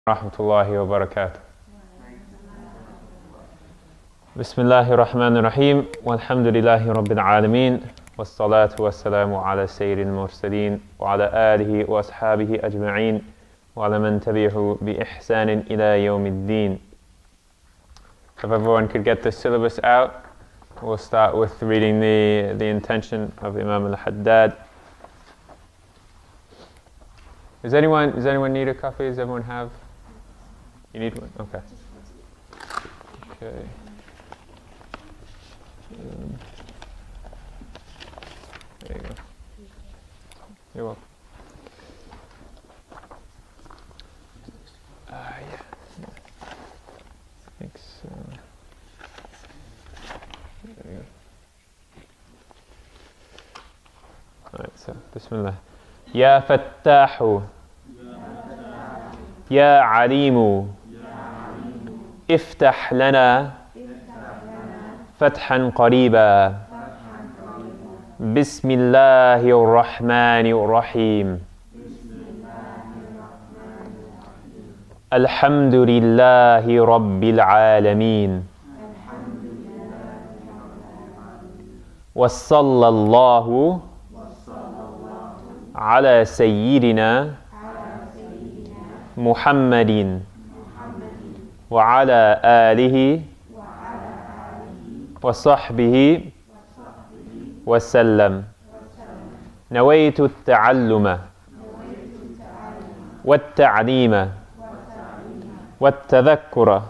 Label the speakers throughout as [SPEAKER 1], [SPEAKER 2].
[SPEAKER 1] Rahmatullahi wa barakatuh. Bismillahir Rahmanir Rahim. Walhamdulillahi Rabbil Alameen. Wassalatu wassalamu ala Sayyidil Mursaleen wa ala alihi wa ashabihi ajma'een wa ala man tabi'ahu bi ihsanin ila yawmiddin. If everyone could get the syllabus out, we'll start with reading the intention of Imam al-Haddad. Does anyone need a copy? Does everyone have? You need one? Okay. Okay. There you go. You're welcome. Yeah. Thanks. There you go. Alright, so, Bismillah. Ya Fattahu. Ya Alimu. افتح لنا فتحا قريبا بسم الله الرحمن الرحيم الحمد لله رب العالمين وصلى الله على سيدنا محمد وعلى آله وصحبه وسلم نويت التعلم والتعليم والتذكر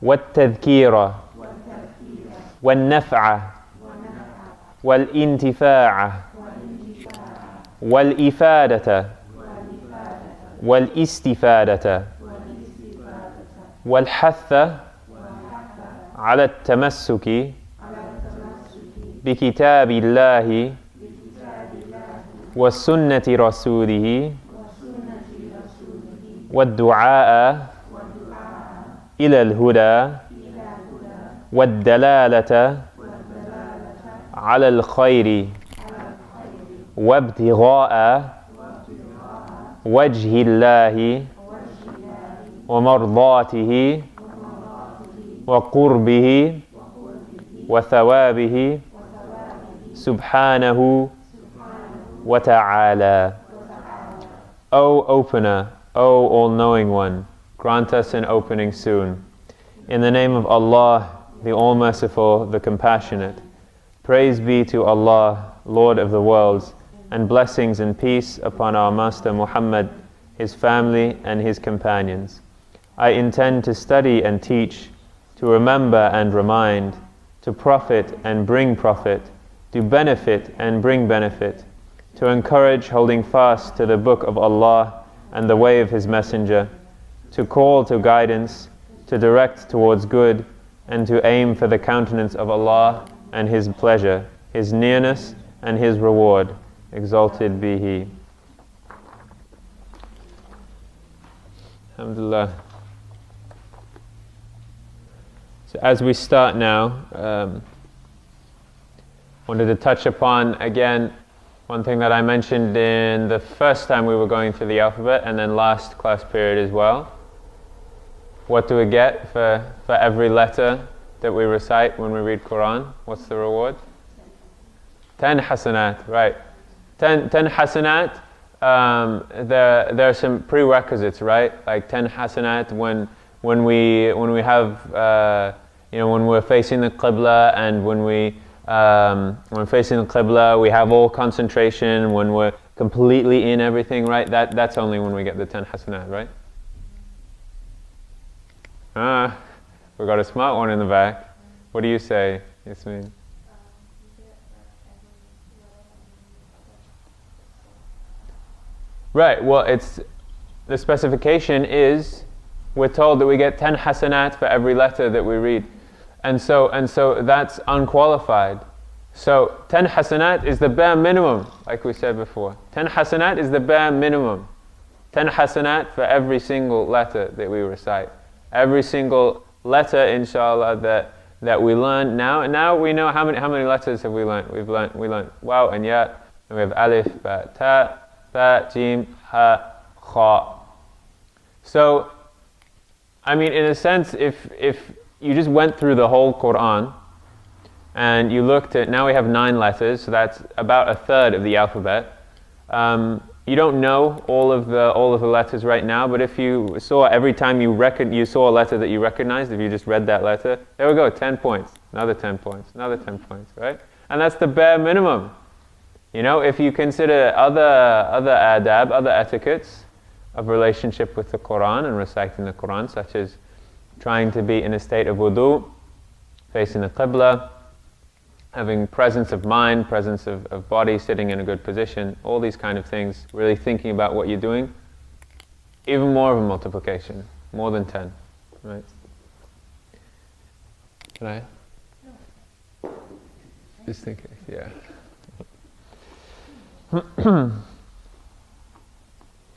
[SPEAKER 1] والتذكير والنفع والانتفاع والإفادة والاستفادة والحث على التمسك بكتاب الله وسنة رسوله والدعاء إلى الهدى والدلالة على الخير وابتغاء وجه الله ومرضاته وقربه وثوابه سبحانه وتعالى. O Opener, O All-Knowing One, grant us an opening soon. In the name of Allah, the All-Merciful, the Compassionate. Praise be to Allah, Lord of the worlds, and blessings and peace upon our Master Muhammad, his family and his companions. I intend to study and teach, to remember and remind, to profit and bring profit, to benefit and bring benefit, to encourage holding fast to the Book of Allah and the way of His Messenger, to call to guidance, to direct towards good, and to aim for the countenance of Allah and His pleasure, His nearness and His reward. Exalted be He. Alhamdulillah. So as we start now, wanted to touch upon again one thing that I mentioned in the first time we were going through the alphabet, and then last class period as well. What do we get for every letter that we recite when we read Quran? What's the reward? 10 hasanat, right. 10 hasanat. There are some prerequisites, right? Like 10 hasanat when we have when we're facing the Qibla, and when we're facing the Qibla, we have all concentration. When we're completely in everything, right? That's only when we get the 10 hasanat, right? We got a smart one in the back. What do you say, Yasmin? Right, well, the specification is, we're told that we get 10 hasanat for every letter that we read. And so that's unqualified. So 10 hasanat is the bare minimum, like we said before. 10 hasanat is the bare minimum. 10 hasanat for every single letter that we recite. Every single letter, inshallah, that we learn now. And now we know how many letters have we learned. We learned waw and ya, and we have alif, ba, ta, jim, ha, kha. So, I mean, in a sense, if you just went through the whole Quran and you looked at, now we have 9 letters, so that's about a third of the alphabet. You don't know all of the letters right now, but if you saw every time you saw a letter that you recognized, if you just read that letter, there we go, 10 points, another 10 points, another 10 points, right? And that's the bare minimum. You know, if you consider other adab, other etiquettes of relationship with the Quran and reciting the Quran, such as trying to be in a state of wudu, facing the qibla, having presence of mind, presence of body, sitting in a good position, all these kind of things, really thinking about what you're doing, even more of a multiplication, more than 10, right? Can I? Just thinking, yeah.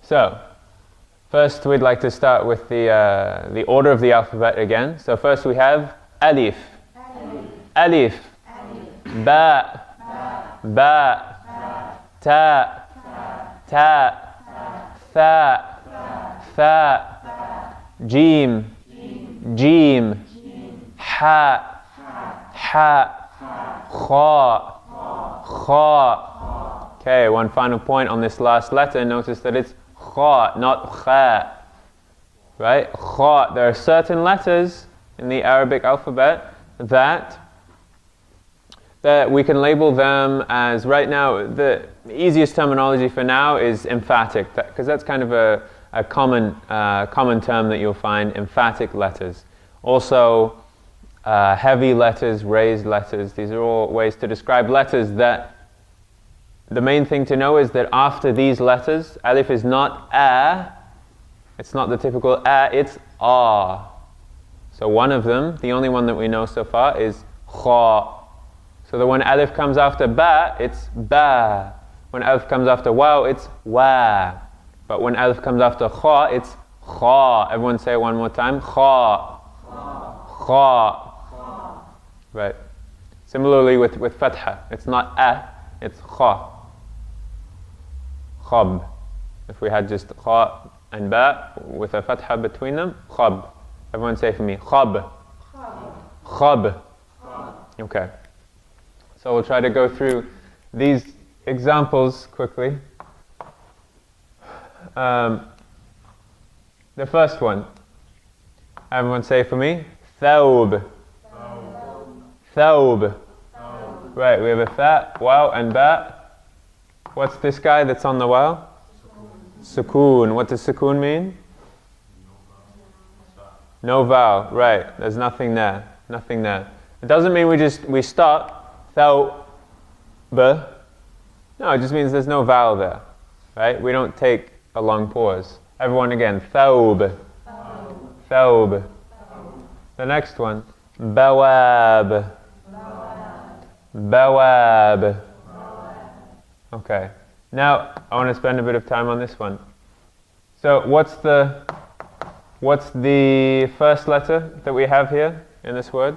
[SPEAKER 1] So, first we'd like to start with the order of the alphabet again. So first we have alif, alif, ba, ba, ta, ta, tha, jim, jim, ha, kha, kha. Okay, one final point on this last letter. Notice that it's kha, not kha. Right? Kha. There are certain letters in the Arabic alphabet that we can label them as, right now, the easiest terminology for now is emphatic, because that's kind of a common term that you'll find, emphatic letters. Also, heavy letters, raised letters, these are all ways to describe letters that the main thing to know is that after these letters, alif is not a, it's not the typical a, it's a. So one of them, the only one that we know so far, is kha. So that when alif comes after ba, it's ba. When alif comes after waw, it's wa. But when alif comes after kha, it's kha. Everyone say it one more time. Kha. Kha. Right. Similarly with fatha, it's not a, it's kha. Khab. If we had just kha and ba with a fatha between them, khab. Everyone say for me, khab. Khab. Okay. So we'll try to go through these examples quickly. The first one. Everyone say for me, thawb. Thawb. Right, we have a tha, waw and ba. What's this guy that's on the waw? Sukoon. What does sukoon mean? No vowel. Right, there's nothing there. Nothing there. It doesn't mean we stop. Thawb. No, it just means there's no vowel there. Right? We don't take a long pause. Everyone again. Thawb. Thawb. The next one. Bawab. Bawab. Okay. Now I want to spend a bit of time on this one. So what's the first letter that we have here in this word?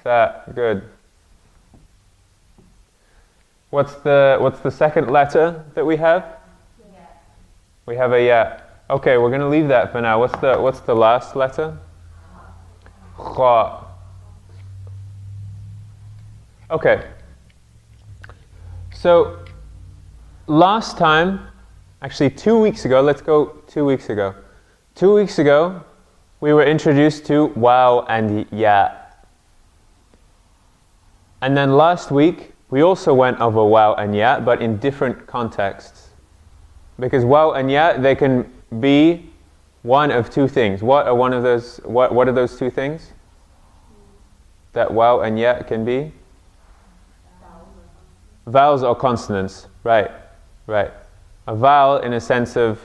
[SPEAKER 1] Tha. Good. What's the second letter that we have? Yeah. We have a ya. Okay, we're going to leave that for now. What's the last letter? Kha. Okay. So last time, actually 2 weeks ago, let's go 2 weeks ago. 2 weeks ago, we were introduced to waw and ya. And then last week, we also went over waw and ya, but in different contexts. Because waw and ya, they can be one of two things. What are those two things that waw and ya can be? Vowels or consonants, right. A vowel in a sense of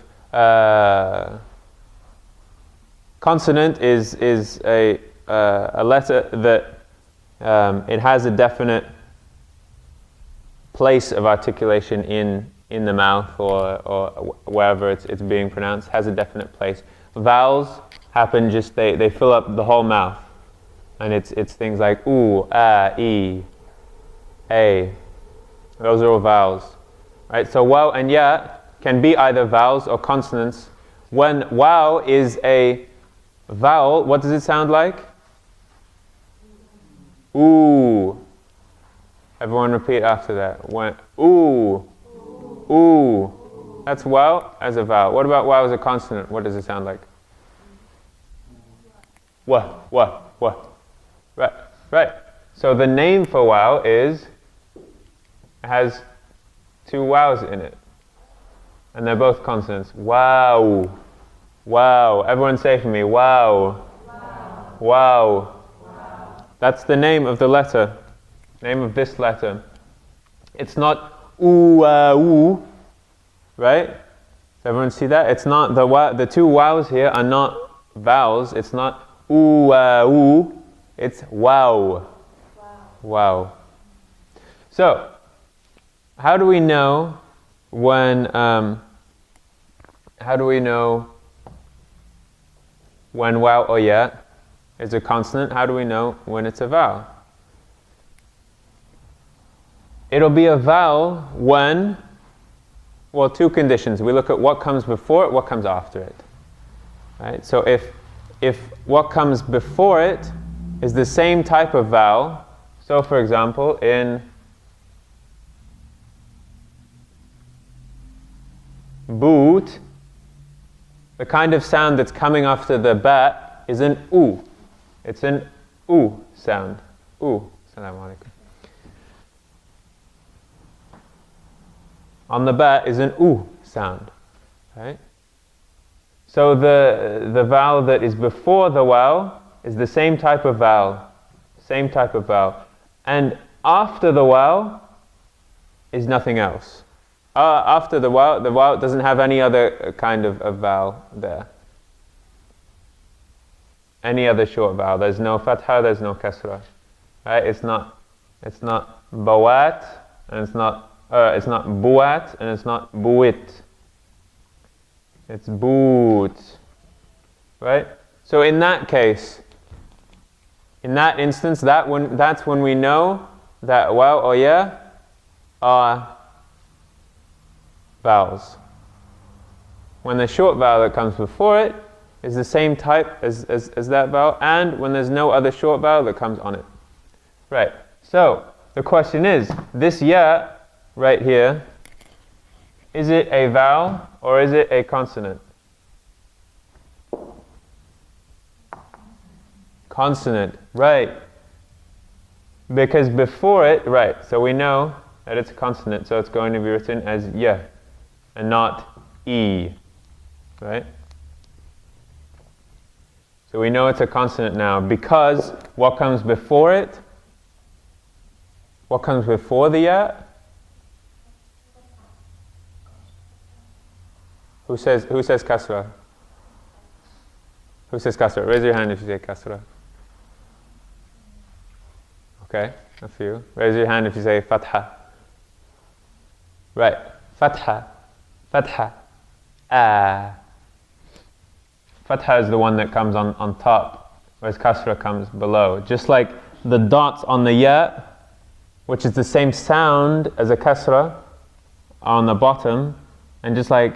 [SPEAKER 1] consonant is a letter that it has a definite place of articulation in the mouth or wherever it's being pronounced, has a definite place. Vowels happen just, they fill up the whole mouth. And it's things like oo, e, a. Those are all vowels. Right? So waw and ya can be either vowels or consonants when wow is a vowel, what does it sound like? Ooh. Everyone repeat after that. When ooh. Ooh. That's wow as a vowel. What about wow as a consonant? What does it sound like? What? Right, right. So the name for wow has two wows in it. And they're both consonants. Wow. Wow. Everyone say for me, wow. Wow. Wow. Wow. That's the name of the letter. Name of this letter. It's not ooh, right? Does everyone see that? It's not the two wows here are not vowels. It's not ooh, it's wow. Wow. So, how do we know when wow or ya is a consonant? How do we know when it's a vowel? It'll be a vowel when, well, two conditions. We look at what comes before it, what comes after it. Right? So if what comes before it is the same type of vowel, so for example, in boot, the kind of sound that's coming after the ba is an oo. It's an oo sound. Oo. Assalamu alaikum. On the ba is an oo sound. Right? So the vowel that is before the wow is the same type of vowel. Same type of vowel. And after the wow is nothing else. After the wow doesn't have any other kind of vowel there. Any other short vowel. There's no fatha, there's no kasra. Right? It's not bawat, and it's not buat, and it's not buit. It's boot. Right? So in that case, in that instance, that's when we know that wow or ya are vowels. When the short vowel that comes before it is the same type as that vowel, and when there's no other short vowel that comes on it. Right. So the question is, this ya right here, is it a vowel or is it a consonant? Consonant, right. Because before it, right, so we know that it's a consonant, so it's going to be written as ya and not e, right? So we know it's a consonant now because what comes before it? What comes before the ya? Who says kasra? Who says kasra? Raise your hand if you say kasra. Okay, a few. Raise your hand if you say fatha. Right, fatha. Fatha is the one that comes on top, whereas kasra comes below. Just like the dots on the ya, which is the same sound as a kasra, are on the bottom, and just like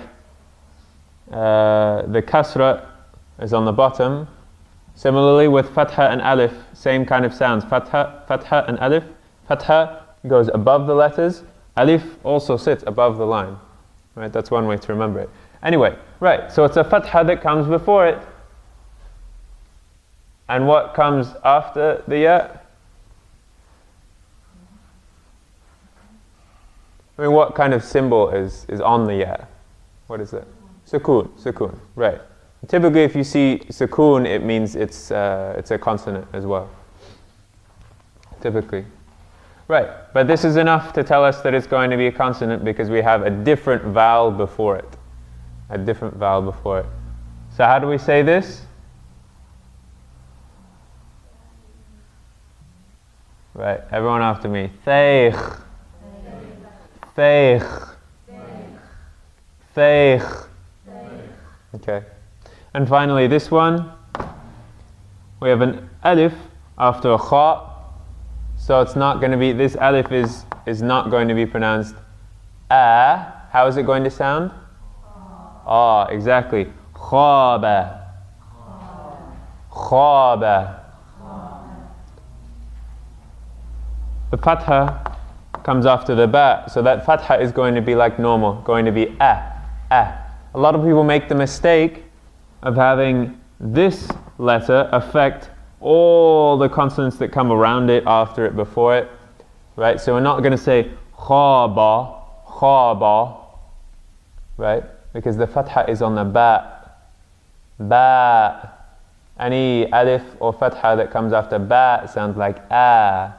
[SPEAKER 1] the kasra is on the bottom, similarly with fatha and alif, same kind of sounds. Fatha and alif. Fatha goes above the letters, alif also sits above the line. Right, that's one way to remember it. Anyway, right, so it's a fatha that comes before it. And what comes after the ya? I mean, what kind of symbol is on the ya? What is it? Sukoon, right. Typically if you see sukoon, it means it's a consonant as well. Typically. Right, but this is enough to tell us that it's going to be a consonant because we have a different vowel before it. A different vowel before it. So how do we say this? Right, everyone after me. Theich. Okay. And finally this one, we have an alif after a kha. So it's not going to be, this alif is not going to be pronounced a. How is it going to sound? Ah, exactly. khaba, khaba. The fatha comes after the ba, so that fatha is going to be like normal, going to be ah. A lot of people make the mistake of having this letter affect all the consonants that come around it, after it, before it, right? So we're not going to say khaba, khaba, right? Because the fatha is on the ba. Ba. Any alif or fatha that comes after ba sounds like ah.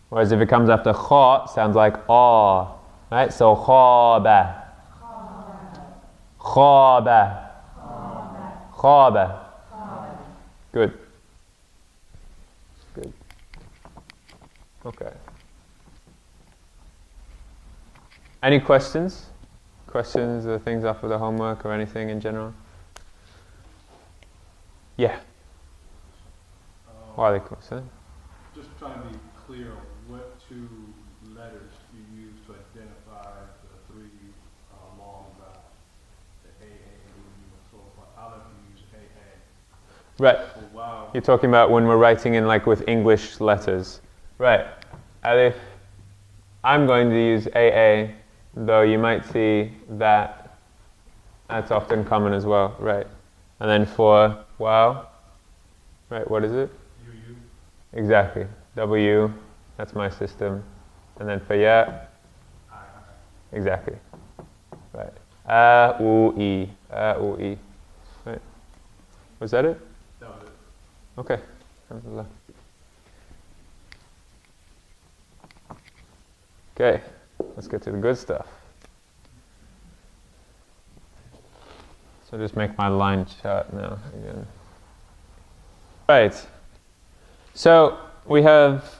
[SPEAKER 1] Whereas if it comes after kha, it sounds like ah. Right? So khaba. Khaba. Khaba. Good. Good. Okay. Any questions? Questions or things after the homework or anything in general? Yeah. Wa alaikum assalam.
[SPEAKER 2] Just trying to be clear on what two letters you use to identify the three long vowels, the A, and so forth. I'll have to use A.
[SPEAKER 1] Right.
[SPEAKER 2] So, wow.
[SPEAKER 1] You're talking about when we're writing in like with English letters. Right. Alif. I'm going to use AA, though you might see that that's often common as well. Right. And then for wow, right, what is it?
[SPEAKER 2] UU.
[SPEAKER 1] Exactly. W, that's my system. And then for ya, exactly. Right. A-U-E. A-U-E. Right. Was that it?
[SPEAKER 2] That was it.
[SPEAKER 1] Okay. Alhamdulillah. Okay. Let's get to the good stuff. So just make my line chart now again. Right. So we have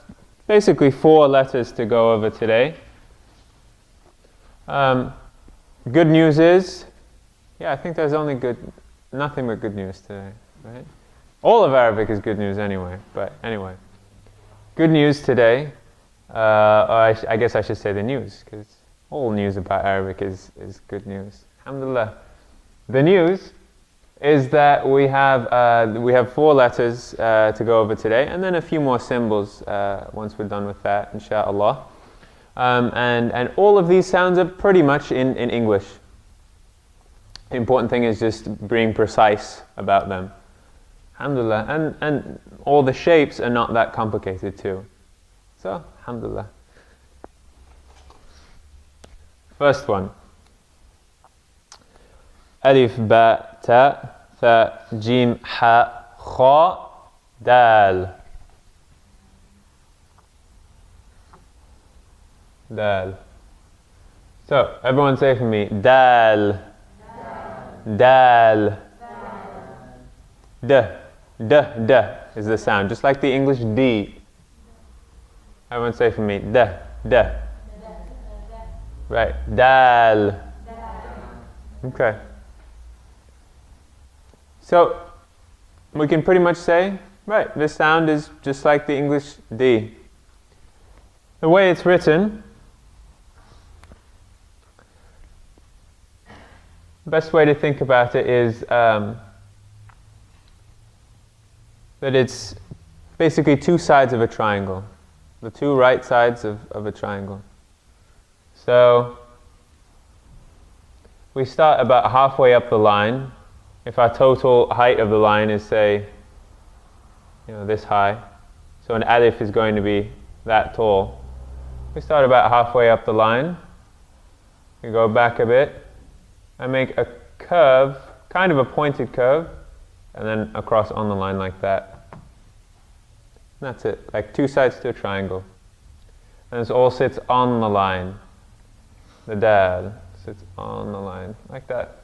[SPEAKER 1] basically 4 letters to go over today. Good news is, I think there's only nothing but good news today, right? All of Arabic is good news anyway, but anyway. Good news today, or I guess I should say the news, because all news about Arabic is good news. Alhamdulillah. The news is that we have 4 letters to go over today, and then a few more symbols once we're done with that, inshaAllah. And all of these sounds are pretty much in English. The important thing is just being precise about them. Alhamdulillah. And all the shapes are not that complicated too. So, alhamdulillah. First one. Alif, ba, ta, tha, jim, ha, kha, daal. Daal. So, everyone say for me, daal. Daal. D is the sound, just like the English D. Everyone say for me, D. Right, daal. Okay. So, we can pretty much say, right, this sound is just like the English D. The way it's written, the best way to think about it is that it's basically 2 sides of a triangle, the 2 right sides of a triangle. So we start about halfway up the line. If our total height of the line is, say, this high, so an alif is going to be that tall. We start about halfway up the line. We go back a bit and make a curve, kind of a pointed curve, and then across on the line like that. And that's it, like 2 sides to a triangle. And this all sits on the line. The daal sits on the line, like that.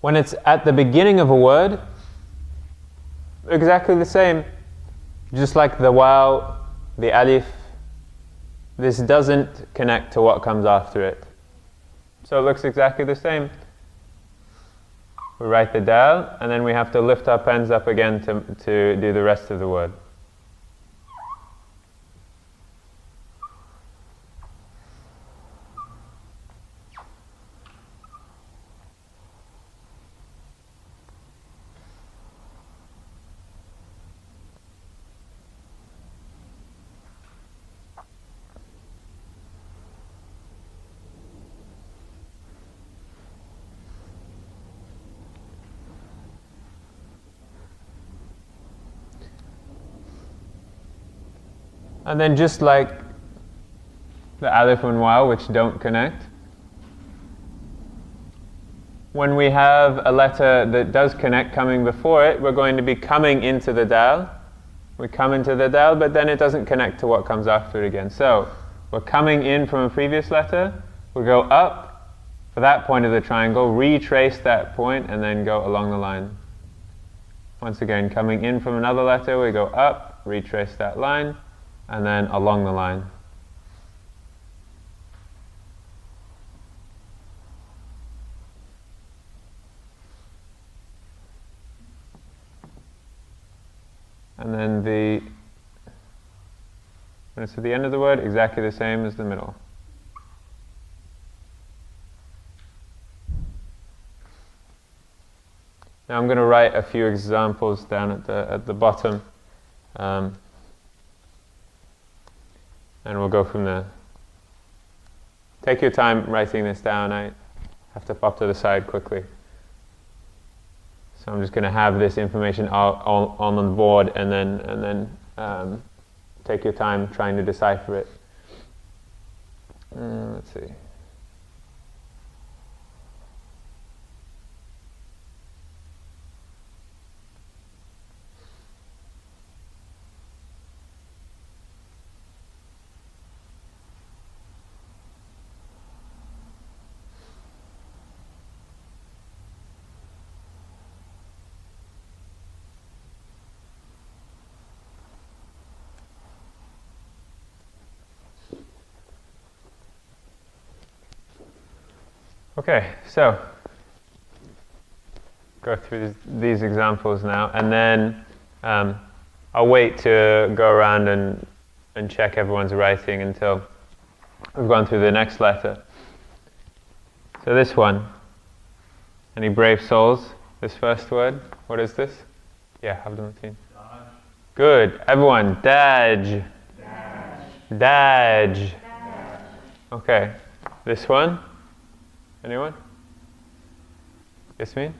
[SPEAKER 1] When it's at the beginning of a word, exactly the same. Just like the waw, the alif, this doesn't connect to what comes after it. So it looks exactly the same. We write the daal, and then we have to lift our pens up again to do the rest of the word. And then just like the alif and waw, which don't connect, when we have a letter that does connect coming before it, we're going to be coming into the daal. We come into the daal, but then it doesn't connect to what comes after it again. So we're coming in from a previous letter, we go up for that point of the triangle, retrace that point, and then go along the line. Once again, coming in from another letter, we go up, retrace that line, and then along the line. And then when it's at the end of the word, exactly the same as the middle. Now I'm going to write a few examples down at the bottom. And we'll go from there. Take your time writing this down. I have to pop to the side quickly. So I'm just going to have this information on the board, and then take your time trying to decipher it. Let's see. Okay, so go through these examples now, and then I'll wait to go around and check everyone's writing until we've gone through the next letter. So this one, any brave souls? This first word, what is this? Yeah, Abdul Mateen. Good, everyone, daj. Daj. Okay, this one? Anyone? Yasmin?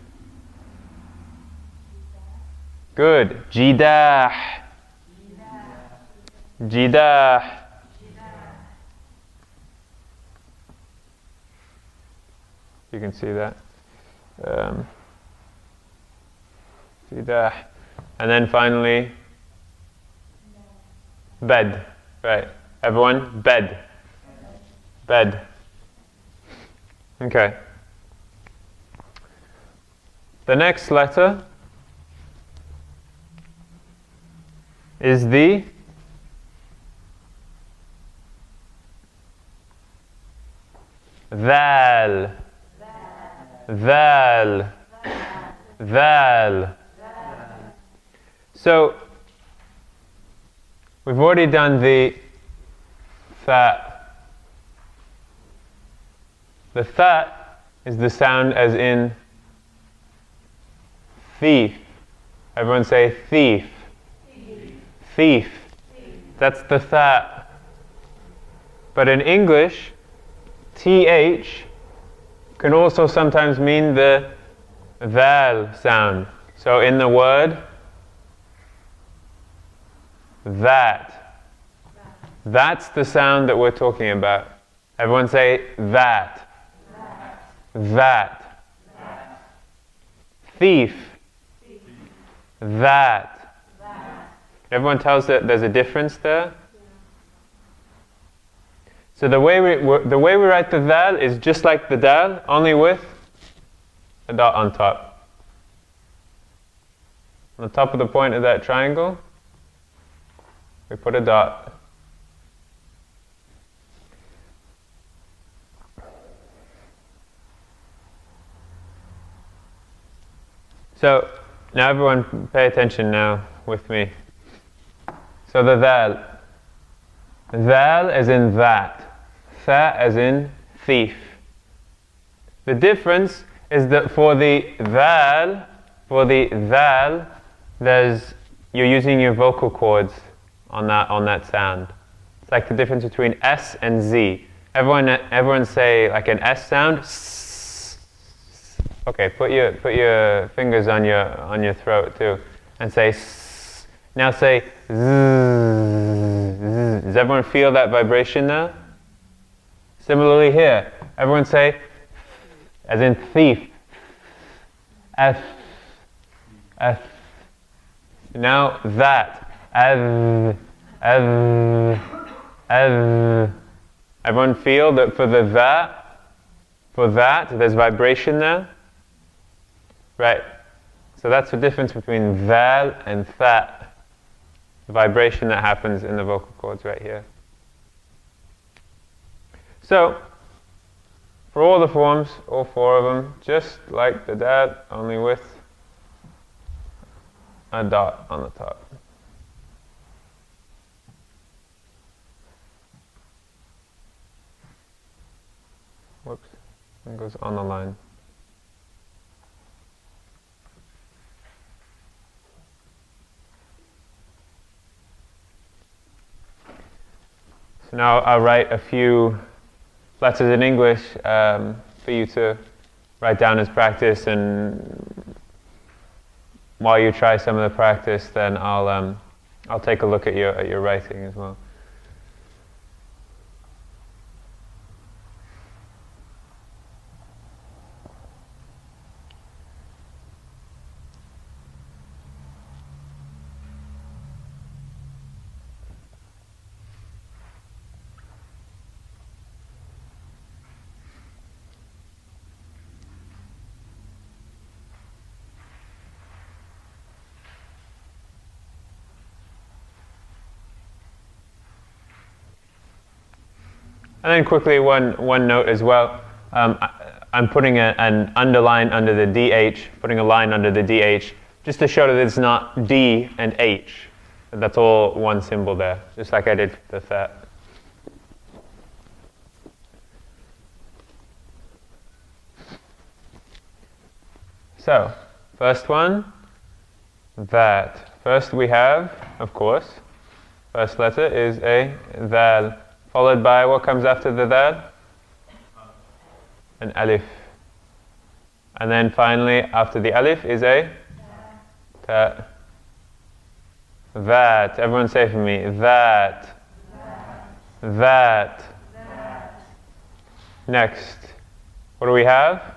[SPEAKER 1] Good. Jidah. Jidah. You can see that. Jidah. And then finally, bed. Right. Everyone, bed. Bed. Okay. The next letter is the dhaal. Dhaal. Dhaal. So we've already done the tha. The tha is the sound as in thief. Everyone say thief. Thief. That's the tha. But in English, th can also sometimes mean the dhaal sound. So in the word that. That's the sound that we're talking about. Everyone say that. That. Thief. That. Everyone tells that there's a difference there. So the way we write the dhaal is just like the daal, only with a dot on top. On the top of the point of that triangle, We put a dot. So, now everyone pay attention now with me. So the dhaal. Dhaal as in that. Tha as in thief. The difference is that for the dhaal, you're using your vocal cords on that sound. It's like the difference between S and Z. Everyone say like an S sound. Okay, put your fingers on your throat too, and say. Now say. Does everyone feel that vibration now? Similarly here, everyone say. As in thief. F. F. Now that. Av. Av. Av. Everyone feel that for that, there's vibration there? Right. So that's the difference between dhaal and tha. The vibration that happens in the vocal cords right here. So, for all the forms, all four of them, just like the daal, only with a dot on the top. Whoops, it goes on the line. So now I'll write a few letters in English for you to write down as practice, and while you try some of the practice, then I'll take a look at your writing as well. And then quickly, one note as well. I'm putting an underline under the DH, putting a line under the DH, just to show that it's not D and H. That's all one symbol there, just like I did with that. So, first one, that. First we have, of course, first letter is a dhaal. Followed by what comes after the dhaal? An alif. And then finally, after the alif is a ta. That. Everyone say for me. That. That. Next. What do we have?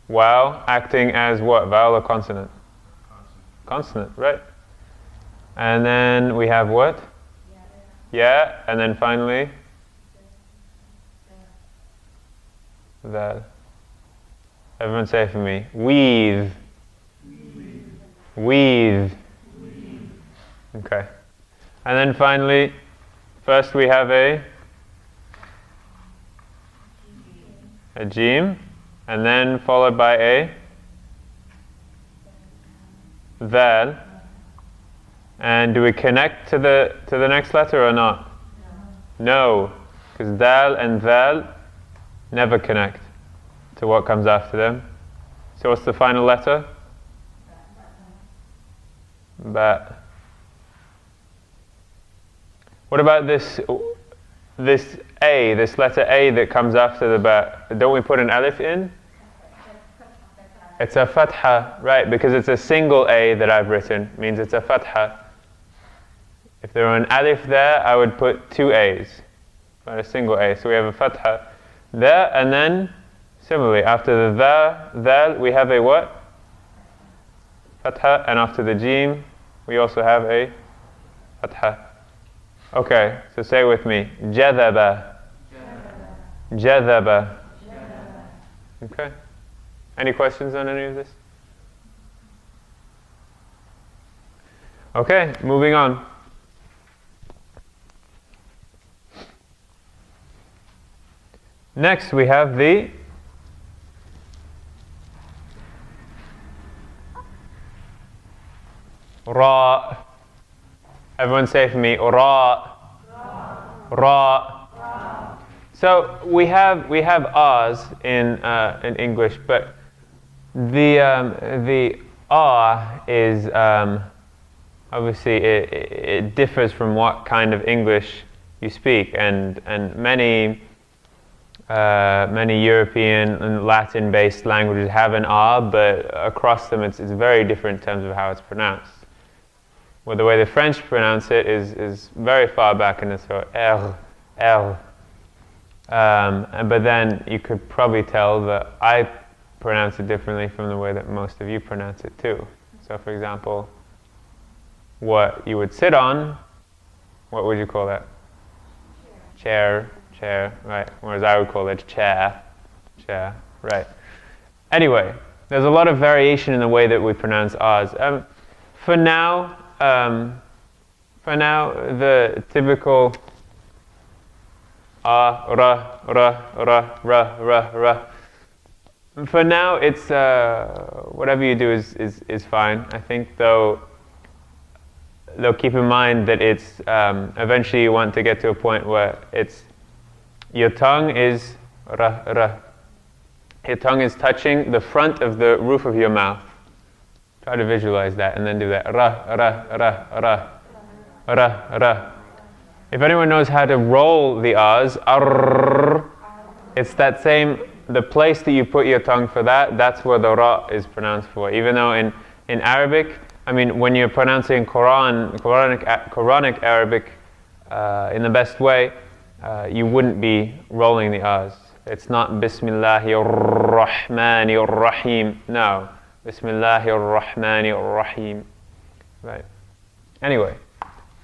[SPEAKER 1] Wow. Acting as what? Vowel or consonant? Consonant, right. And then we have what? Yeah, and then finally, that. Everyone say it for me. Weave. Weave. Okay. And then finally, first we have a jim, and then followed by a dhaal. And do we connect to the next letter or not? No, because daal and dhaal never connect to what comes after them. So what's the final letter? Ba. What about this A, this letter A that comes after the ba? Don't we put an alif in? It's a fatha, right, because it's a single A that I've written, means it's a fatha. If there were an alif there, I would put two A's, but a single A. So we have a fatha there, and then similarly, after the dhaal, we have a what? Fatha, and after the jim, we also have a fatha. Okay, so say it with me. Jadhaba. Jadhaba. Okay. Any questions on any of this? Okay, moving on. Next we have the ra. Everyone say for me, ra. Ra. So we have r's in English, but the r is obviously it differs from what kind of English you speak, and many European and Latin-based languages have an r, but across them it's very different in terms of how it's pronounced. Well, the way the French pronounce it is very far back in the throat, r. But then you could probably tell that I pronounce it differently from the way that most of you pronounce it too. So for example, what you would sit on, what would you call that? Chair, right. Whereas I would call it chair, right. Anyway, there's a lot of variation in the way that we pronounce R's. For now, the typical ra. For now, it's whatever you do is fine. I think though keep in mind that it's eventually you want to get to a point where it's your tongue is ra. Your tongue is touching the front of the roof of your mouth. Try to visualize that and then do that. Ra. If anyone knows how to roll the R's, it's that same, the place that you put your tongue for that's where the ra is pronounced for. Even though in Arabic, I mean, when you're pronouncing Quranic Arabic in the best way, you wouldn't be rolling the R's. It's not Bismillahir Rahmanir Rahim. No. Bismillahir Rahmanir Rahim. Right. Anyway,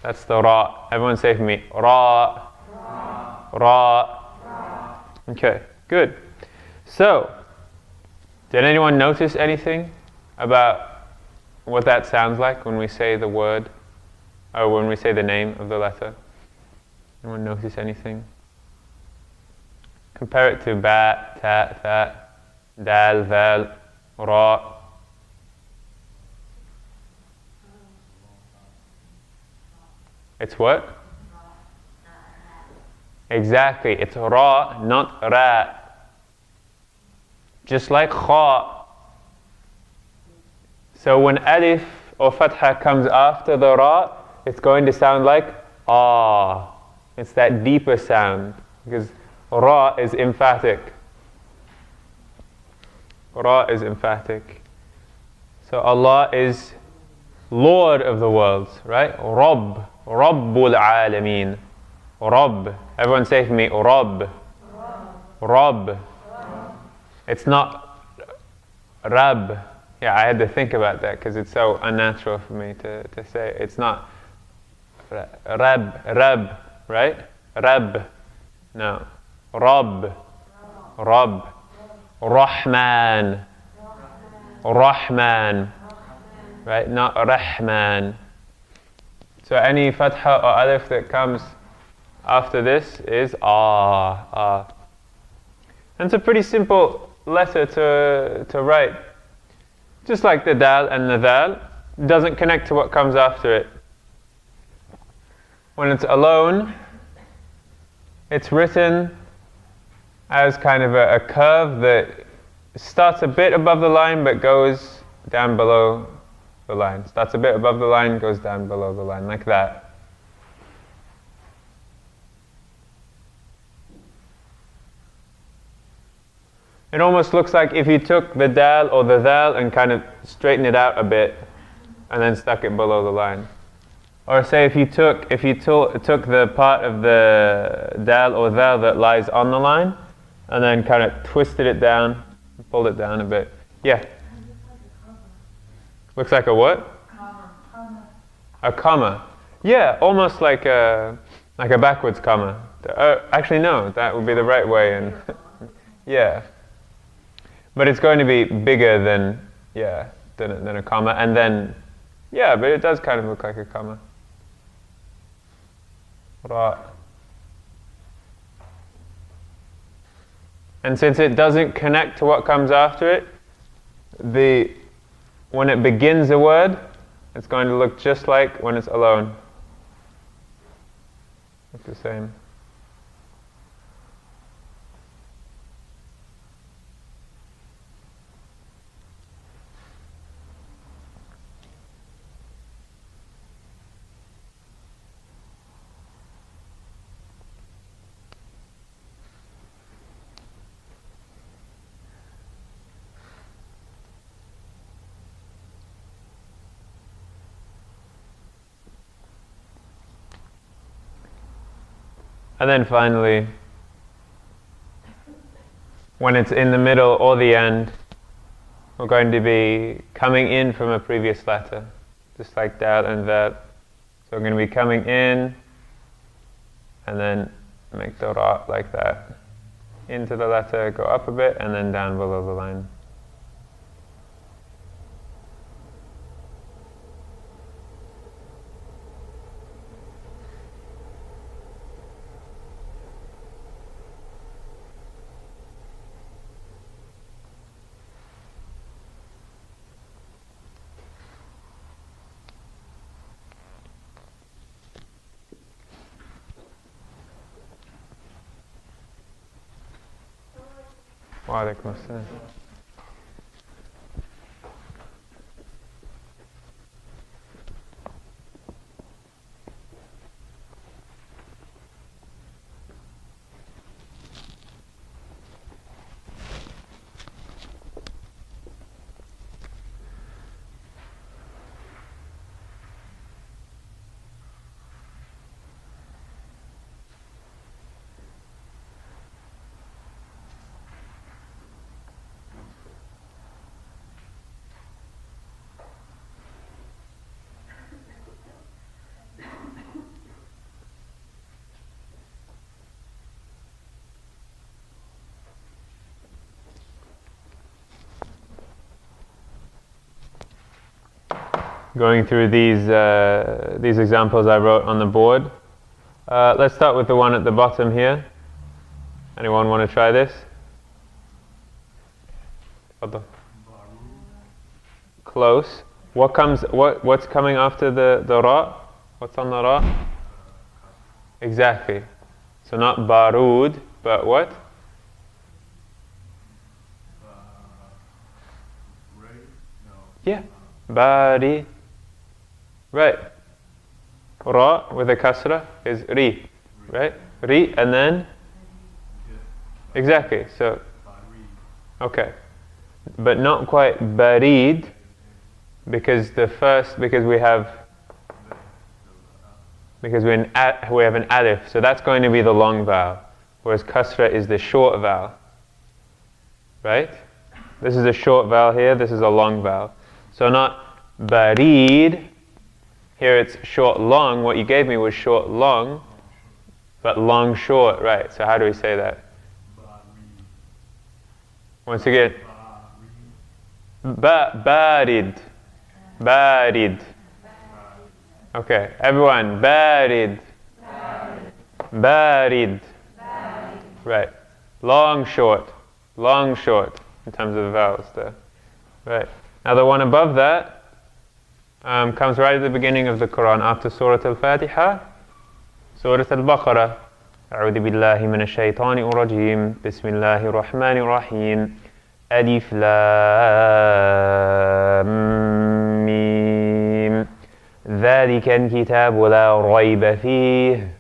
[SPEAKER 1] that's the ra. Everyone say for me, ra. Ra. Okay, good. So, did anyone notice anything about what that sounds like when we say the word, or when we say the name of the letter? Anyone notice anything? Compare it to ba, ta, tha, dal, val, ra. It's what? Exactly, it's ra, not ra. Just like kha. So when alif or fatha comes after the ra, it's going to sound like ah. It's that deeper sound, because ra is emphatic. Ra is emphatic. So Allah is Lord of the worlds, right? Rabb. Rabbul Alameen. Rabb. Everyone say for me, Rabb. Rabb. It's not Rab. Yeah, I had to think about that because it's so unnatural for me to say. It's not Rab, right? Rab. No. Rabb. Rabb. Rahman. Rahman. Right? Not Rahman. So any fatha or alif that comes after this is ah. And it's a pretty simple letter to write. Just like the daal and the dhaal, doesn't connect to what comes after it. When it's alone, it's written as kind of a curve that starts a bit above the line but goes down below the line. Starts a bit above the line, goes down below the line, like that. It almost looks like if you took the daal or the dhaal and kind of straightened it out a bit and then stuck it below the line. Or say if you took the part of the daal or dhaal that lies on the line and then kind of twisted it down, pulled it down a bit. Yeah. Looks like a what? A comma. Yeah, almost like a backwards comma. Actually, no, that would be the right way. And yeah, but it's going to be bigger than a comma. And then Yeah, but it does kind of look like a comma. Ra. And since it doesn't connect to what comes after it, when it begins a word, it's going to look just like when it's alone. It's the same. And then finally, when it's in the middle or the end, we're going to be coming in from a previous letter, just like that and that. So we're going to be coming in, and then make the ra like that. Into the letter, go up a bit, and then down below the line. وعليكم السلام. Going through these examples I wrote on the board. Let's start with the one at the bottom here. Anyone want to try this? Close. What's coming after the ra? What's on the ra? Exactly. So not barud, but what? Yeah. Bari. Right. Ra with a kasra is ri. Right? Ri and then? Exactly. So, okay. But not quite barid because we have an alif. So that's going to be the long vowel. Whereas kasra is the short vowel. Right? This is a short vowel here, this is a long vowel. So not barid, here it's short long, what you gave me was short long, but long short, right, so how do we say that? Once again, barid, barid. Okay, everyone, barid, barid. Right, long short, in terms of the vowels there. Right. Now the one above that comes right at the beginning of the Quran after Surah Al-Fatiha, Surah Al-Baqarah. أعوذ بالله من الشيطان الرجيم بسم الله الرحمن الرحيم ألف لام ميم ذلك الكتاب لا ريب فيه.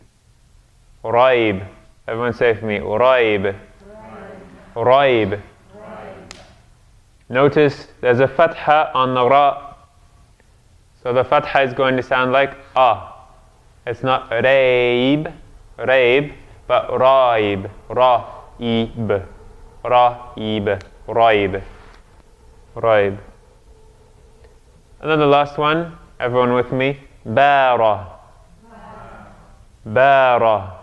[SPEAKER 1] ريب. Everyone say for me. ريب. ريب. Notice there's a fatha on the ra. So the fatha is going to sound like ah. It's not raib, but raib, raib, raib. And then the last one, everyone with me, bara, bara,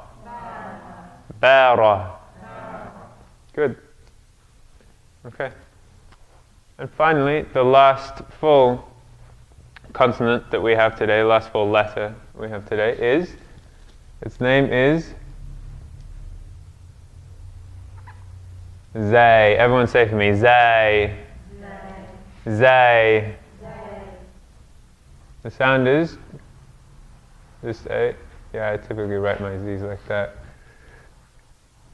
[SPEAKER 1] bara. Good. Okay. And finally, the last full consonant that we have today, the last full letter we have today is, its name is zaay. Everyone say for me, zaay. Zaay. The sound is this A. Yeah, I typically write my Z's like that.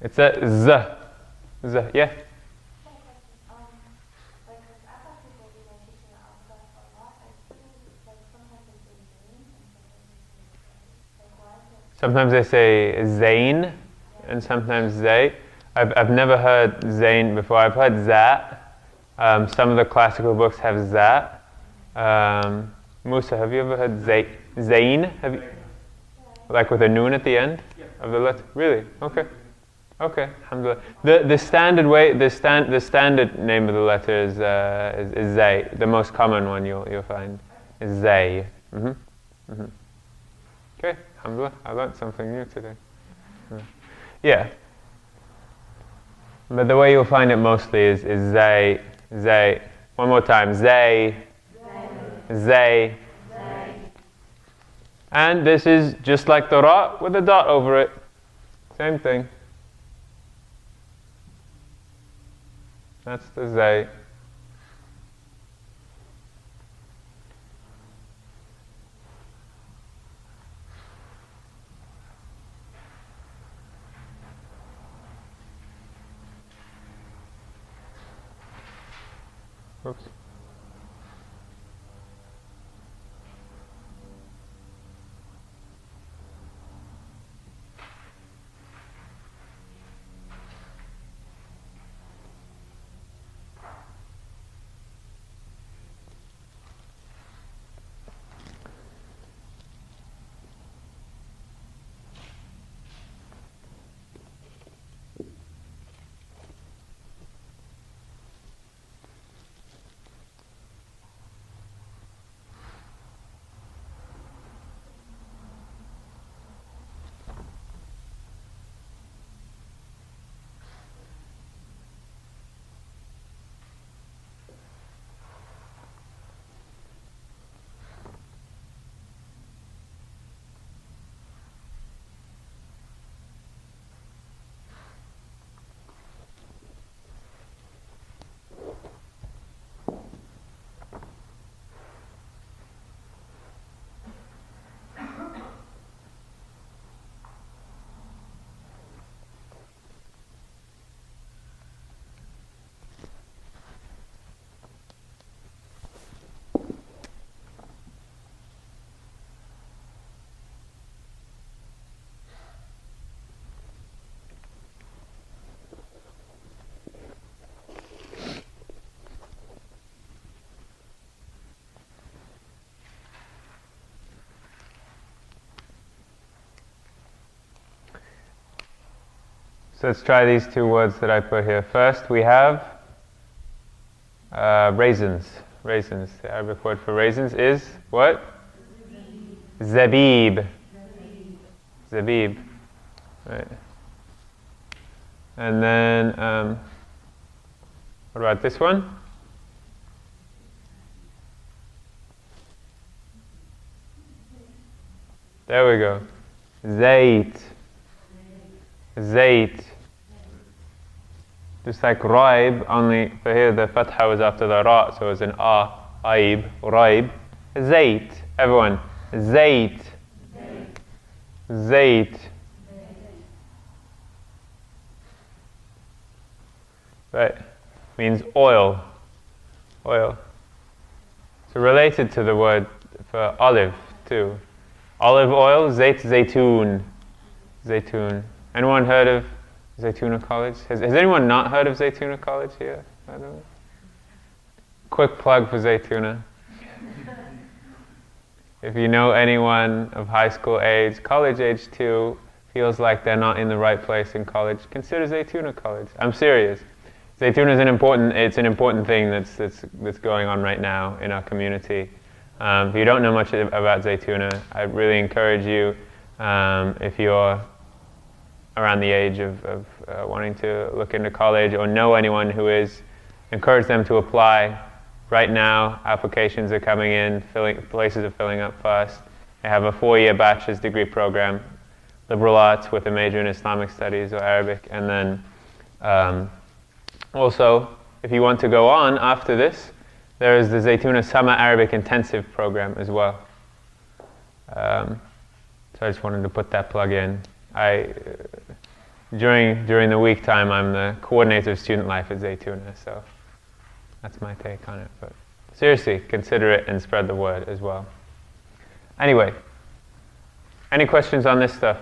[SPEAKER 1] It's a Z. Z. Yeah. Sometimes they say zayn, and sometimes zay. I've never heard zayn before. I've heard za. Some of the classical books have za. Musa, have you ever heard zayn? Have you, like with a noon at the end of the letter? Really? Okay. Okay. Alhamdulillah. The standard way, the standard name of the letter is zay. The most common one you'll find is zay. Okay. Alhamdulillah, I learned something new today. Yeah. But the way you'll find it mostly is zay, zay. One more time, zay, zay. And this is just like the ra with a dot over it. Same thing. That's the zay. Oops. So let's try these two words that I put here. First, we have raisins. Raisins. The Arabic word for raisins is what? Zabib. Zabib. Right. And then, what about this one? There we go. Zayt. Zayt. Just like raib, only for here the fatha was after the ra, so it was an a, aib, raib. Zayt. Everyone. Zayt. Zayt. Right. Means oil. Oil. So related to the word for olive too. Olive oil, zayt, zaytoon. Zaytoon. Anyone heard of Zaytuna College? Has anyone not heard of Zaytuna College here? I don't know. Quick plug for Zaytuna. If you know anyone of high school age, college age too, feels like they're not in the right place in college, consider Zaytuna College. I'm serious. Zaytuna is an important thing that's going on right now in our community. If you don't know much about Zaytuna, I really encourage you, if you're around the age of wanting to look into college or know anyone who is, encourage them to apply. Right now, applications are coming in, places are filling up fast. They have a 4-year bachelor's degree program, liberal arts with a major in Islamic studies or Arabic, and then also, if you want to go on after this, there is the Zaytuna Summer Arabic Intensive program as well. So I just wanted to put that plug in. During the week time, I'm the coordinator of student life at Zaytuna, so that's my take on it. But seriously, consider it and spread the word as well. Anyway, any questions on this stuff?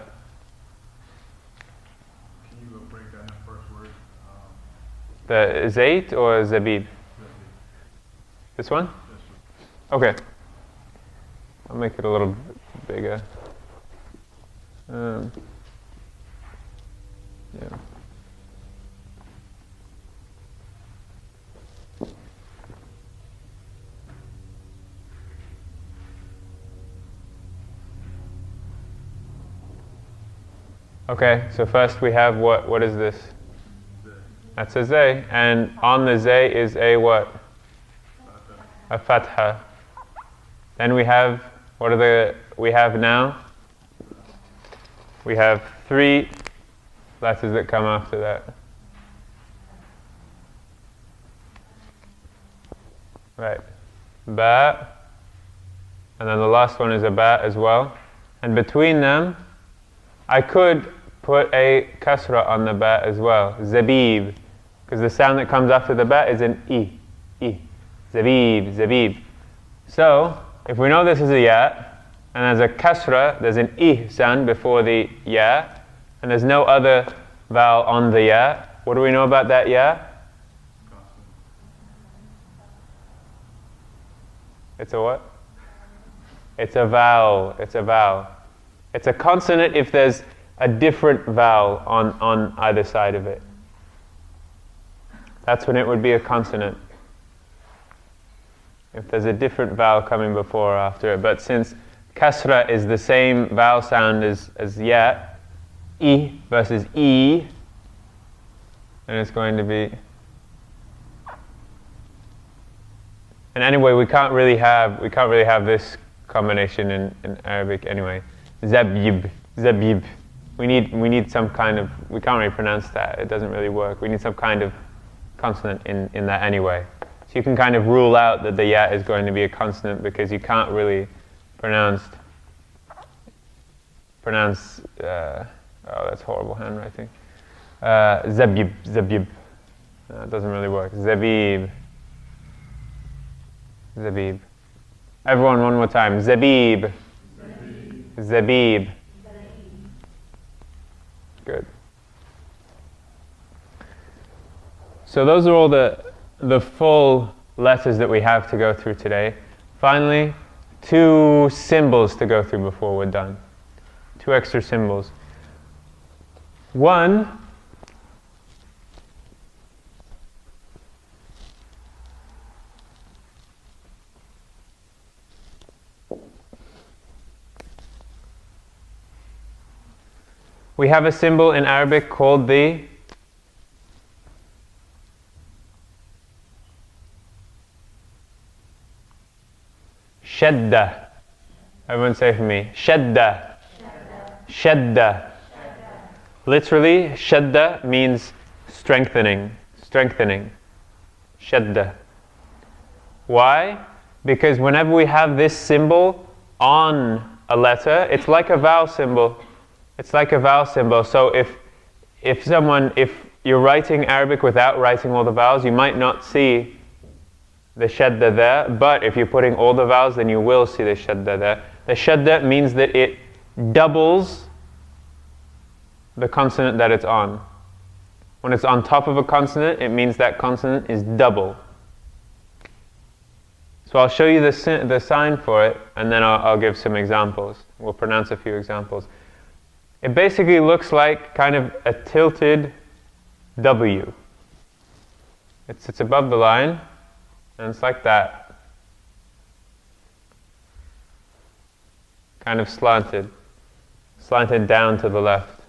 [SPEAKER 2] Can you break down that first word?
[SPEAKER 1] The Zayt or Zabib? This one? Okay. I'll make it a little bigger. Yeah. Okay, so first we have what is this? That's a zay, and on the zay is a what? A fatha. Then we have, we have now? We have 3 letters that come after that. Right. Ba. And then the last one is a ba as well. And between them, I could put a kasra on the ba as well. Zabib. Because the sound that comes after the ba is an I. I. Zabib. Zabib. So, if we know this is a ya, and there's a kasra, there's an I sound before the ya, and there's no other vowel on the ya, what do we know about that ya? It's a what? It's a vowel. It's a vowel. It's a consonant if there's a different vowel on either side of it. That's when it would be a consonant. If there's a different vowel coming before or after it. But since kasra is the same vowel sound as ya, I versus E, then it's going to be... And anyway, we can't really have this combination in Arabic anyway. Zabib, zabib. We need some kind of, we can't really pronounce that. It doesn't really work. We need some kind of consonant in that anyway. So you can kind of rule out that the ya is going to be a consonant because you can't really pronounce. Oh, that's horrible handwriting. Zabib, zabib. No, it doesn't really work. Zabib. Zabib. Everyone, one more time. Zabib. Zabib. Zabib. Good. So those are all the full letters that we have to go through today. Finally, 2 symbols to go through before we're done. 2 extra symbols. One, we have a symbol in Arabic called the shaddah. Everyone say for me, shaddah. Shaddah. Literally, shaddah means strengthening. Strengthening. Shaddah. Why? Because whenever we have this symbol on a letter, it's like a vowel symbol. It's like a vowel symbol. So if you're writing Arabic without writing all the vowels, you might not see the shaddah there, but if you're putting all the vowels, then you will see the shaddah there. The shaddah means that it doubles the consonant that it's on. When it's on top of a consonant, it means that consonant is double. So I'll show you the sign for it, and then I'll give some examples. We'll pronounce a few examples. It basically looks like kind of a tilted W. It's above the line, and it's like that. Kind of slanted down to the left.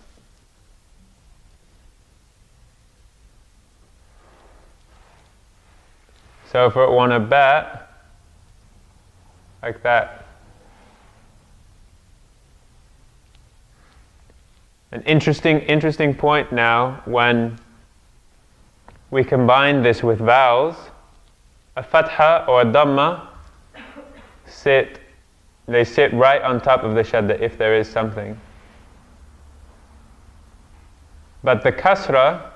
[SPEAKER 1] So if it want a bat, like that. An interesting point now when we combine this with vowels. A fatha or a dhamma they sit right on top of the shaddah if there is something. But the kasra,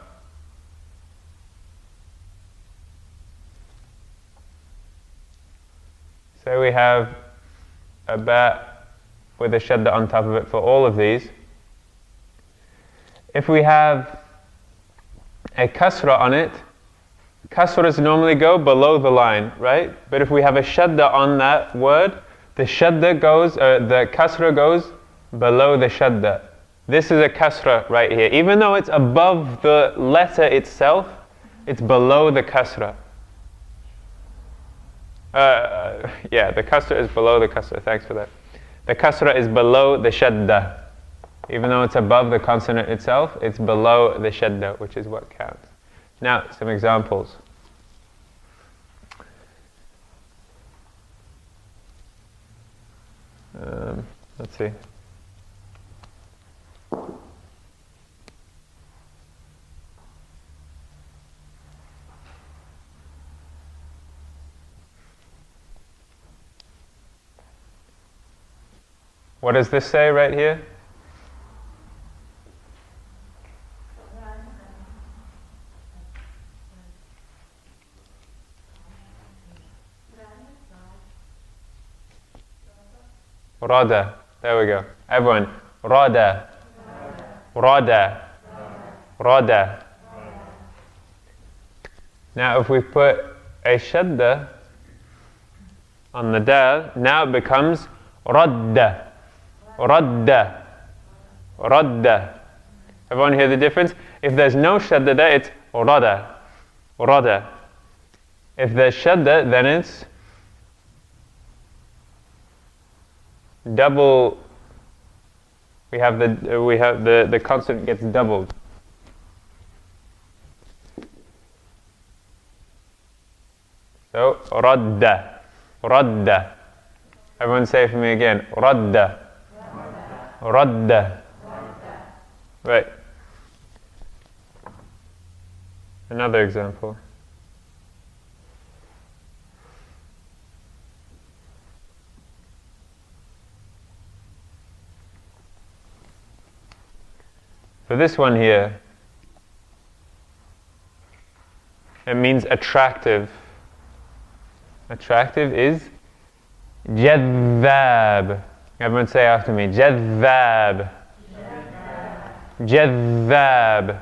[SPEAKER 1] so we have a bat with a shaddah on top of it for all of these. If we have a kasra on it, kasras normally go below the line, right? But if we have a shaddah on that word, the kasra goes below the shaddah. This is a kasra right here. Even though it's above the letter itself, it's below the kasra. The kasra is below the kasra. Thanks for that. The kasra is below the shaddah. Even though it's above the consonant itself, it's below the shaddah, which is what counts. Now, some examples. Let's see. What does this say right here? Rada. There we go. Everyone. Rada. Rada. Rada. Now if we put a shaddah on the daal, now it becomes radda. Radda. Radda. Everyone hear the difference? If there's no shaddah there, it's rada. Rada. If there's shaddah, then it's double. We have the consonant gets doubled. So radda, radda. Everyone say it for me again. Radda, radda. Right. Another example. For this one here, it means attractive. Attractive is jadhab. Everyone say after me. Jadhab. Jadhab.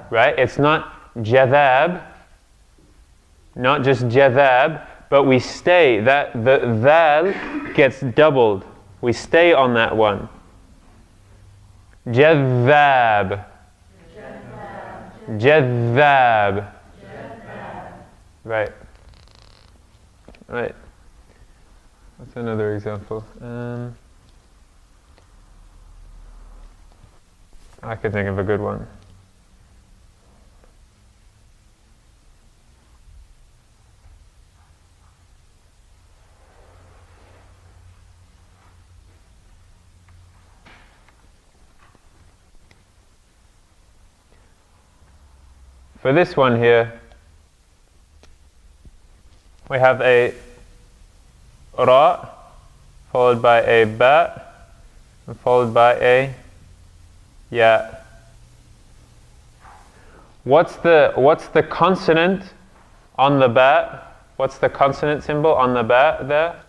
[SPEAKER 1] Right? It's not jadhab, not just jadhab, but we stay. The dhaal gets doubled. We stay on that one. Jadhab. Jadhab. Right. Right. What's another example? I could think of a good one. For this one here, we have a ra followed by a ba and followed by a ya. What's the consonant on the ba? What's the consonant symbol on the ba there?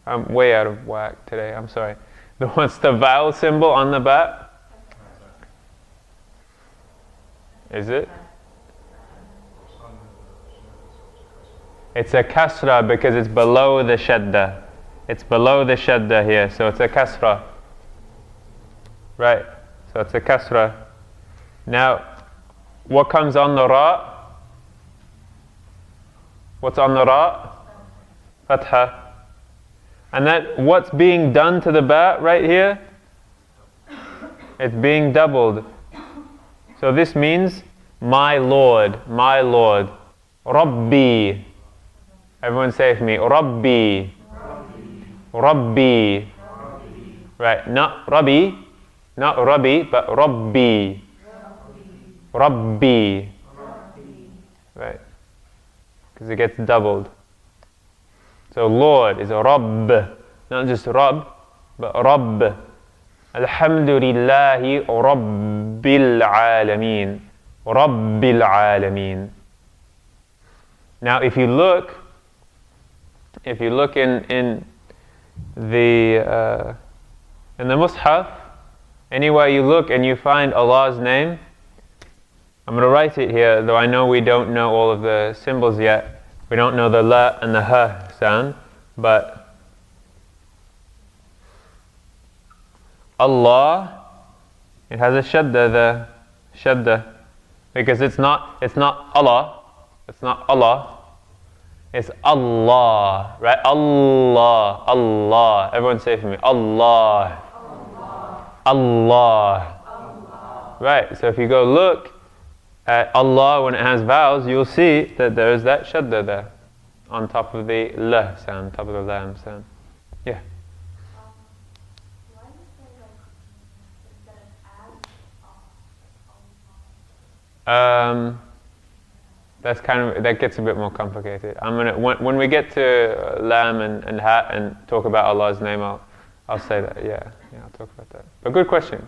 [SPEAKER 1] I'm way out of whack today, I'm sorry. What's the vowel symbol on the ba? Is it? It's a kasra because it's below the shaddah. It's below the shaddah here, so it's a kasra. Right, so it's a kasra. Now, what comes on the ra? What's on the ra? Fatha. And that, what's being done to the ba right here? It's being doubled. So this means my Lord, my Lord. Rabbi. Everyone say it for me. Rabbi. Rabbi. Right, not Rabbi, not Rabbi, but Rabbi. Rabbi. Right, because it gets doubled. So Lord is Rabb, not just Rabb, but Rabb. Alhamdulillahi Rabbil Alameen. Rabbil Alameen. Now if you look in the Mus'haf, anywhere you look and you find Allah's name, I'm going to write it here, though I know we don't know all of the symbols yet. We don't know the la and the ha sound, but Allah, it has a shaddah, the shaddah, because it's not Allah, it's not Allah, it's Allah, right? Allah, Allah. Everyone say it for me. Allah. Allah. Right, so if you go look at Allah when it has vowels, you'll see that there is that shaddah there on top of the la sound, top of the lam sound. Yeah.
[SPEAKER 3] Why do you say like instead of as?
[SPEAKER 1] That's that gets a bit more complicated. I'm gonna when we get to lam and ha and talk about Allah's name, I'll say that. Yeah, I'll talk about that. But good question.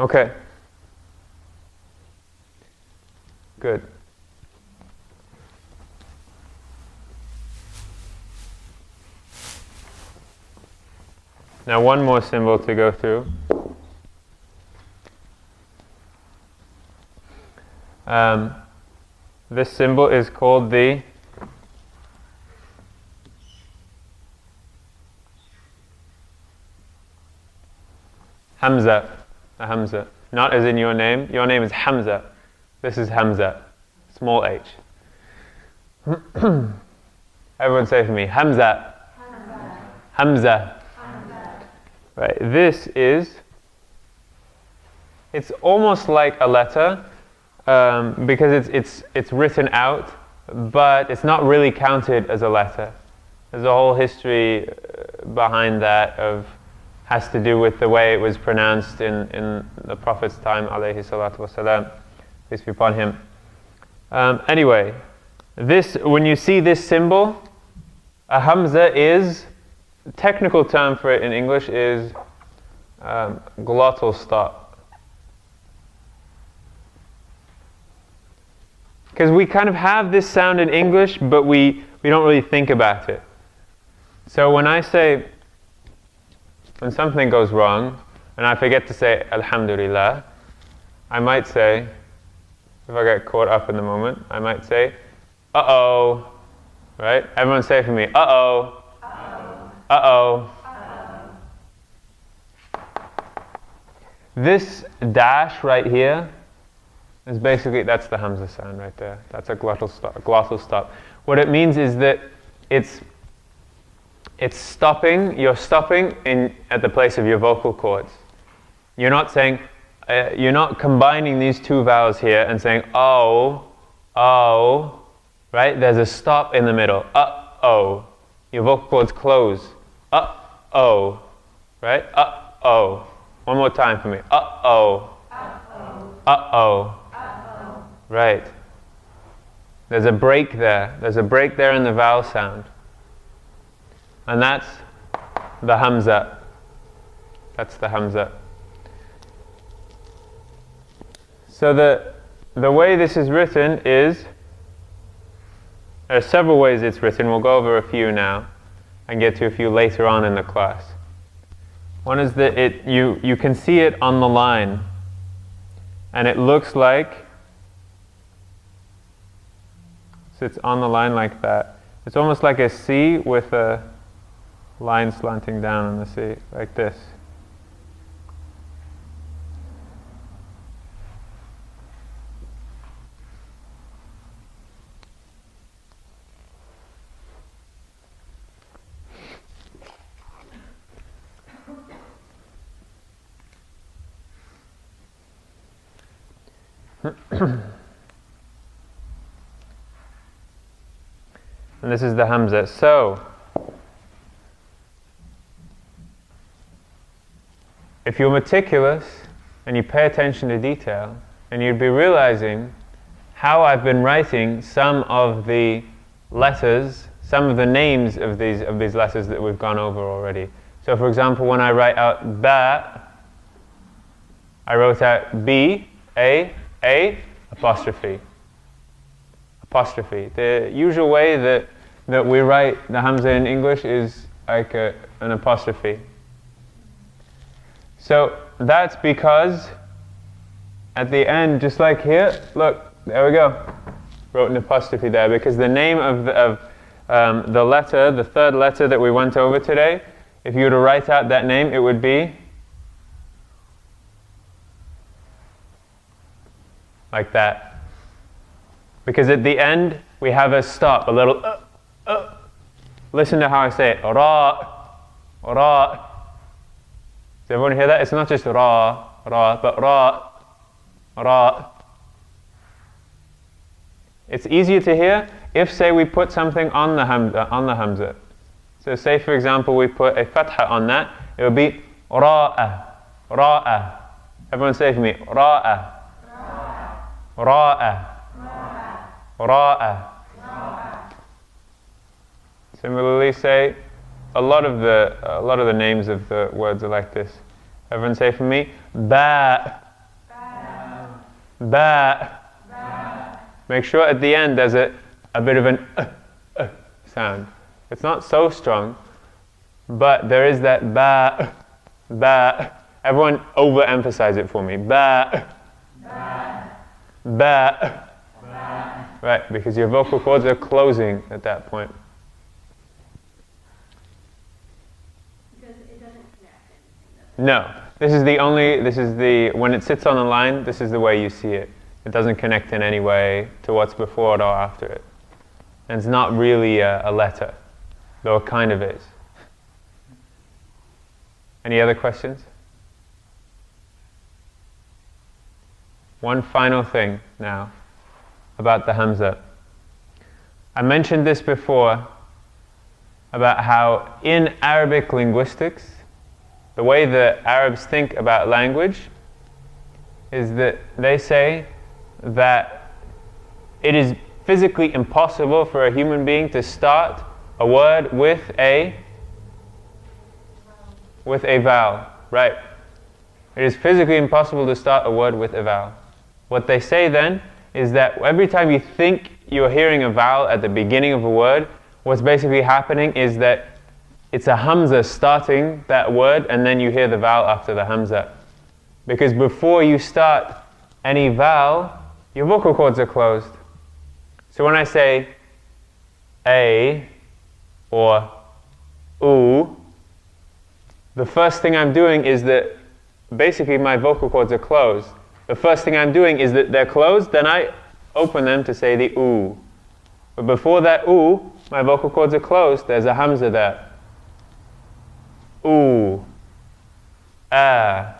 [SPEAKER 1] Okay. Good. Now one more symbol to go through. This symbol is called the Hamza. A Hamza. Not as in your name. Your name is Hamza. This is Hamza. Small h. Everyone say for me. Hamza. Hamza. Right. This is. It's almost like a letter. Because it's written out, but it's not really counted as a letter. There's a whole history behind that has to do with the way it was pronounced in the Prophet's time, alayhi salatu wasalam, peace be upon him. Anyway, when you see this symbol, a hamza is, technical term for it in English is glottal stop. Because we kind of have this sound in English, but we don't really think about it. So when something goes wrong, and I forget to say Alhamdulillah, I might say, if I get caught up in the moment, I might say, uh-oh, right? Everyone say it for me, uh-oh, uh-oh. This dash right here, is basically, that's the hamza sound right there. That's a glottal stop. What it means is that it's stopping. You're stopping at the place of your vocal cords. You're not saying. You're not combining these two vowels here and saying oh, right? There's a stop in the middle. Uh-oh. Your vocal cords close. Uh-oh, right? Uh-oh. One more time for me. Uh-oh. Uh-oh. Right. There's a break there. There's a break there in the vowel sound. And that's the hamza. That's the hamza. So the way this is written is, there are several ways it's written. We'll go over a few now and get to a few later on in the class. One is that you can see it on the line, and it looks like, so it's on the line like that. It's almost like a C with a line slanting down on the C, like this. And this is the hamza. So, if you're meticulous and you pay attention to detail, then you'd be realizing how I've been writing some of the letters, some of the names of these letters that we've gone over already. So for example, when I write out ba, I wrote out B, A, apostrophe. Apostrophe. The usual way that we write the hamza in English is like an apostrophe. So that's because at the end, just like here, look, there we go. Wrote an apostrophe there because the name of the letter, the third letter that we went over today, if you were to write out that name, it would be like that. Because at the end, we have a stop, a little Listen to how I say it. Ra, ra. Does everyone hear that? It's not just ra, but ra, ra. It's easier to hear if, say, we put something on the hamza. So say, for example, we put a fatha on that, it would be ra'a, ra'a. Everyone say it for me, ra'a, ra'a, ra'a. Similarly, say a lot of the names of the words are like this. Everyone say for me, ba, ba. Make sure at the end there's a bit of an sound. It's not so strong, but there is that ba, ba. Everyone overemphasize it for me. Ba, ba, ba. Right, because your vocal cords are closing at that point.
[SPEAKER 3] Because it doesn't connect anything.
[SPEAKER 1] No, when it sits on the line, this is the way you see it. It doesn't connect in any way to what's before it or after it. And it's not really a letter, though it kind of is. Any other questions? One final thing now about the hamza. I mentioned this before about how in Arabic linguistics, the way the Arabs think about language is that they say that it is physically impossible for a human being to start a word with a vowel. Right. It is physically impossible to start a word with a vowel. What they say then is that every time you think you're hearing a vowel at the beginning of a word, what's basically happening is that it's a hamza starting that word and then you hear the vowel after the hamza. Because before you start any vowel, your vocal cords are closed. So when I say a or oo, the first thing I'm doing is that basically my vocal cords are closed. The first thing I'm doing is that they're closed, then I open them to say the oo. But before that oo, my vocal cords are closed, there's a hamza there. Oo, a,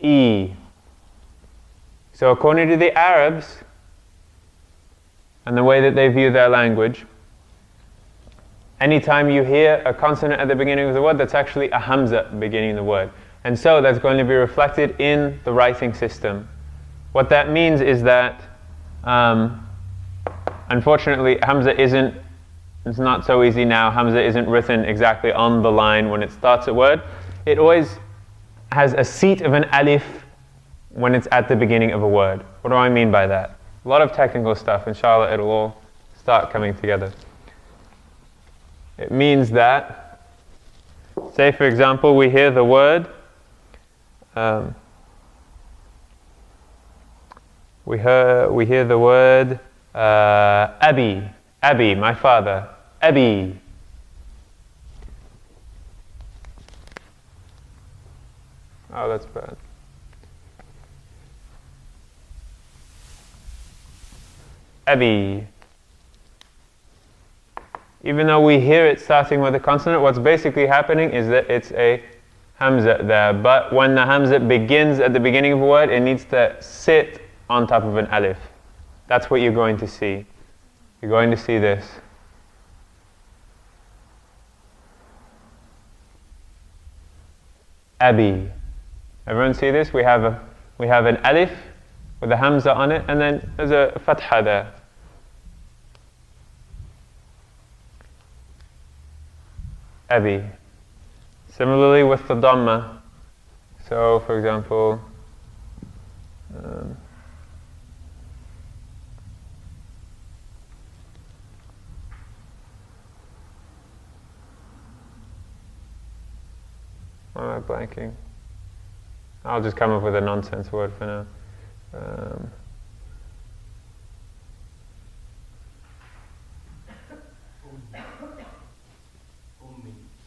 [SPEAKER 1] e. So according to the Arabs, and the way that they view their language, anytime you hear a consonant at the beginning of the word, that's actually a hamza beginning the word. And so that's going to be reflected in the writing system. What that means is that, unfortunately, hamza it's not so easy now. Hamza isn't written exactly on the line when it starts a word. It always has a seat of an alif when it's at the beginning of a word. What do I mean by that? A lot of technical stuff. Inshallah, it'll all start coming together. It means that, say for example, we hear the word, we hear the word Abi, Abi, my father, Abi. Oh, that's bad. Abi. Even though we hear it starting with a consonant, what's basically happening is that it's a hamza there. But when the hamza begins at the beginning of a word, it needs to sit on top of an alif. That's what you're going to see. You're going to see this. Abi. Everyone see this? We have an alif with a hamza on it, and then there's a fatha there. Abi. Similarly with the dhamma. So, for example, why am I blanking? I'll just come up with a nonsense word for now.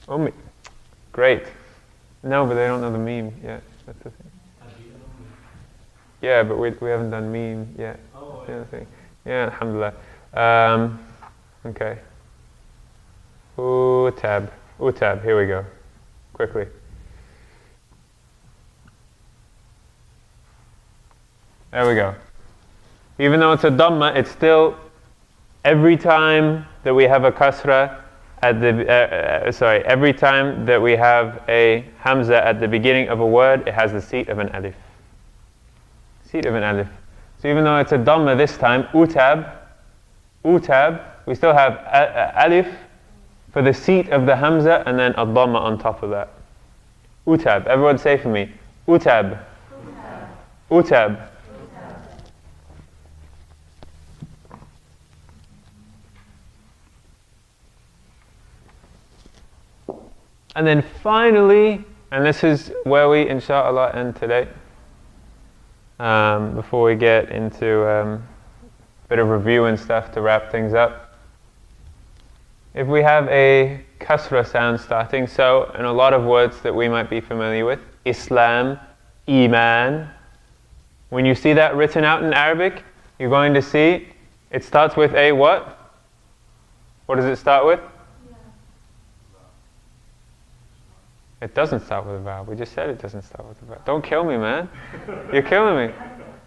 [SPEAKER 1] Ummi. Great. No, but they don't know the meme yet. That's the thing. Yeah, but we haven't done meme yet. That's the other thing. Yeah, alhamdulillah. Okay. Utab. Utab. Here we go. Quickly. There we go. Even though it's a dhamma, it's still every time that we have a kasra at the every time that we have a hamza at the beginning of a word, it has the seat of an alif. Seat of an alif. So even though it's a dhamma this time, utab, we still have alif for the seat of the hamza and then a dhamma on top of that. Utab. Everyone say for me. Utab. Utab. And then finally, and this is where we inshallah end today, before we get into a bit of review and stuff to wrap things up. If we have a kasra sound starting, so in a lot of words that we might be familiar with, Islam, Iman, when you see that written out in Arabic, you're going to see it starts with a what? What does it start with? It doesn't start with a vowel. We just said it doesn't start with a vowel. Don't kill me, man. You're killing me.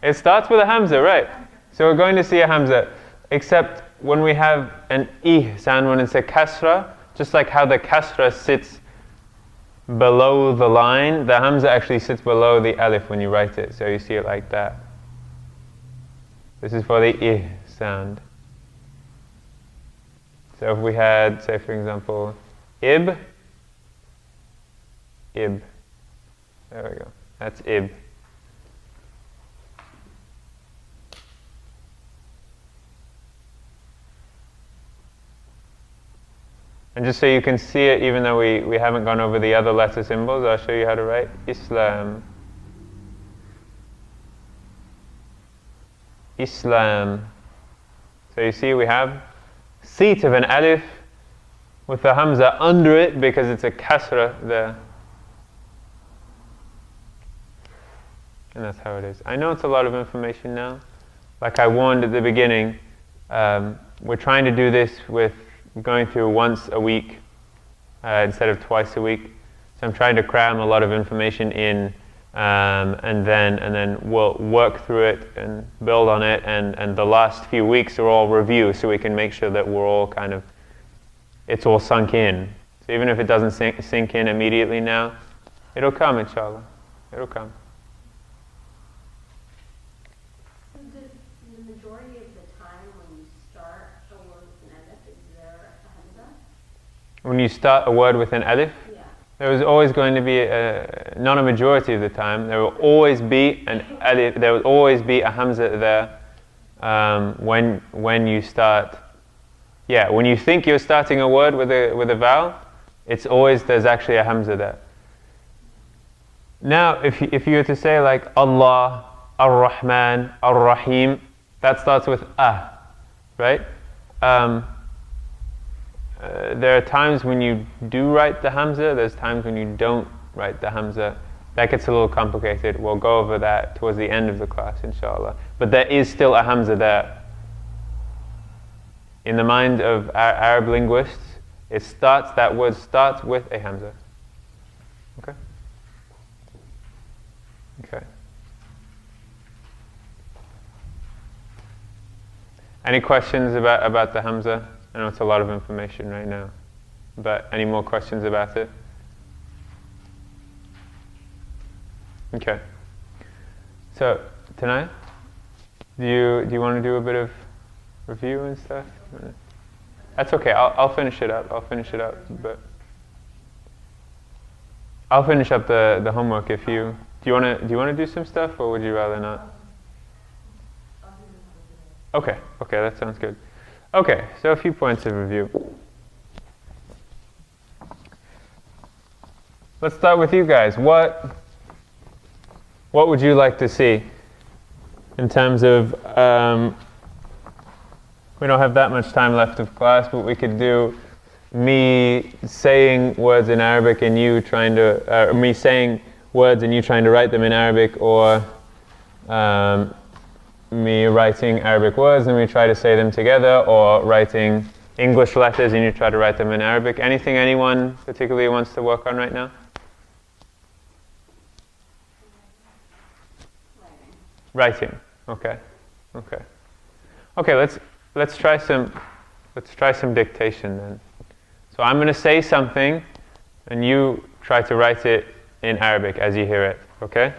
[SPEAKER 1] It starts with a hamza, right? So we're going to see a hamza. Except when we have an I sound, when it's a kasra, just like how the kasra sits below the line, the hamza actually sits below the alif when you write it. So you see it like that. This is for the I sound. So if we had, say for example, ib. There we go. That's ib. And just so you can see it, even though we haven't gone over the other letter symbols, I'll show you how to write Islam. Islam. So you see we have seat of an alif with the hamza under it because it's a kasra there. And that's how it is. I know it's a lot of information now. Like I warned at the beginning, we're trying to do this with going through once a week instead of twice a week. So I'm trying to cram a lot of information in, and then we'll work through it and build on it. And the last few weeks are all review, so we can make sure that we're all kind of, it's all sunk in. So even if it doesn't sink in immediately now, it'll come, inshallah. It'll come.
[SPEAKER 3] The majority of the time when you start a word with an alif, is there a hamza?
[SPEAKER 1] When you start a word with an alif,
[SPEAKER 3] Yeah.
[SPEAKER 1] there was always going to be, not a majority of the time, there will always be an alif, there will always be a hamza there when you start. Yeah, when you think you're starting a word with a vowel, it's always, there's actually a hamza there. Now, if you were to say like Allah, Ar-Rahman, Ar-Rahim, that starts with right? There are times when you do write the hamza, there's times when you don't write the hamza. That gets a little complicated. We'll go over that towards the end of the class, inshallah. But there is still a hamza there. In the mind of Arab linguists, that word starts with a hamza. Okay? Okay. Any questions about the Hamza? I know it's a lot of information right now, but any more questions about it? Okay. So tonight, do you want to do a bit of review and stuff? That's okay. I'll finish it up. But I'll finish up the homework if you do. You want to do some stuff, or would you rather not? Okay, that sounds good. Okay, so a few points of review. Let's start with you guys. What would you like to see in terms of, we don't have that much time left of class, but we could do me saying words in Arabic and you trying to, me saying words and you trying to write them in Arabic, or me writing Arabic words and we try to say them together, or writing English letters and you try to write them in Arabic. Anything anyone particularly wants to work on right now? Writing. Okay. Let's try some dictation then. So I'm going to say something and you try to write it in Arabic as you hear it, okay?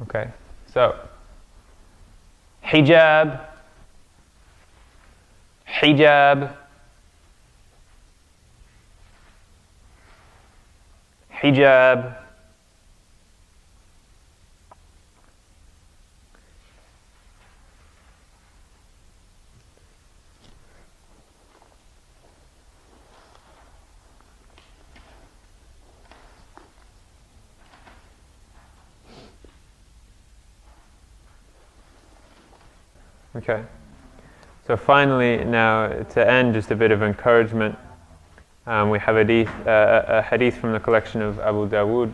[SPEAKER 1] Okay, so hijab, hijab, hijab, okay. So finally, now to end, just a bit of encouragement. We have a hadith from the collection of Abu Dawood.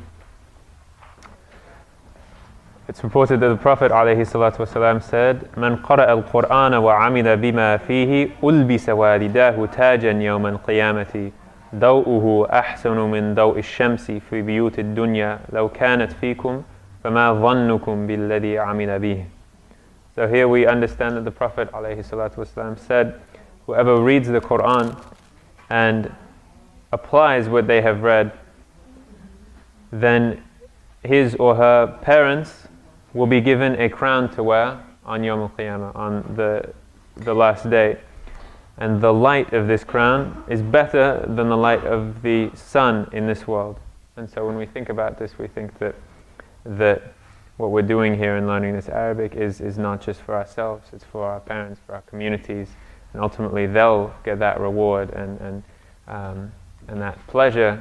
[SPEAKER 1] It's reported that the Prophet ﷺ said, "Man qara'a al-Qur'ana wa 'amila bima fihi ulbisa walidahu tajan yawm al-qiyamati daw'uhu ahsanu min daw'i ash-shamsi fi biyut ad-dunya law kanat fikum fama dhannukum billadhi 'amila bihi." So here we understand that the Prophet ﷺ said, whoever reads the Qur'an and applies what they have read, then his or her parents will be given a crown to wear on Yawm al-Qiyamah, on the last day. And the light of this crown is better than the light of the sun in this world. And so when we think about this, we think that what we're doing here in learning this Arabic is not just for ourselves, it's for our parents, for our communities, and ultimately they'll get that reward and that pleasure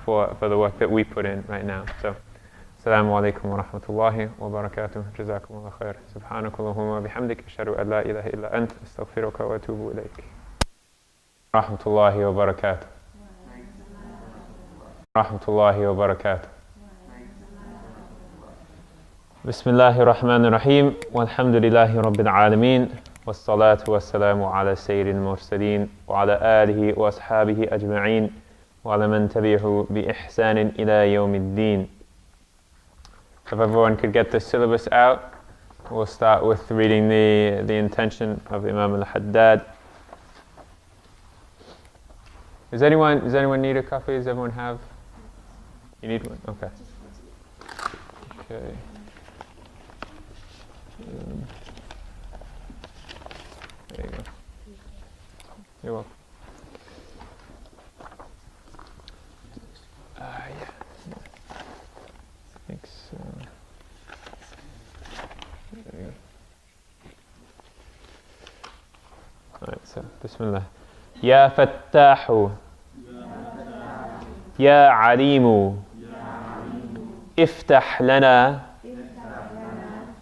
[SPEAKER 1] for the work that we put in right now. So, Assalamu alaikum wa rahmatullahi wa barakatuh. Jazakum Allah khair. Subhanakallahumma bihamdik. Ashhadu an la ilaha illa ant. Astaghfiruka wa atubu ilayk. Rahmatullahi wa barakatuh. Rahmatullahi wa barakatuh. Bismillahir Rahmanir Rahim. Walhamdulillahi Rabbil Alameen. والصلاة والسلام على سيد المرسلين وعلى آله وأصحابه أجمعين وعلى من تبعه بإحسان إلى يوم الدين. If everyone could get the syllabus out, we'll start with reading the intention of Imam al-Haddad. Does anyone need a copy? Does everyone have? You need one? Okay. Okay. There you go. You're welcome. Yeah. Thanks. There you go. Alright, so Bismillah. Ya Fattahu. Ya Alimu. Iftah lana.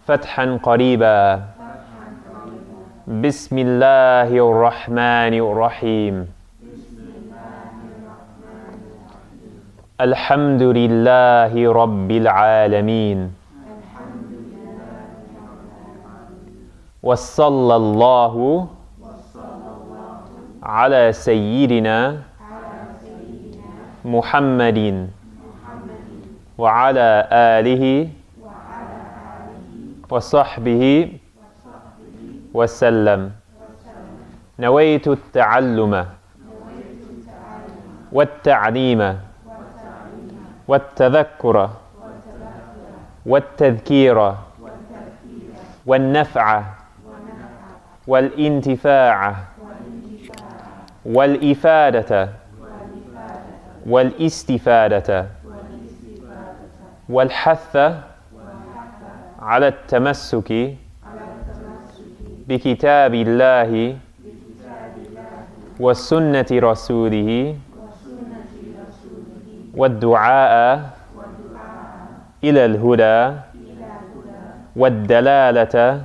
[SPEAKER 1] Fathan qariba. بسم الله الرحمن الرحيم الحمد لله رب العالمين وصلى الله على سيدنا محمد وعلى آله وصحبه وسلم. نويت التعلم والتعليم والتذكر والتذكير والنفع والانتفاع والإفادة والاستفادة والحث على التمسك بكتاب الله وسنة رسوله والدعاء إلى الهدى والدلالة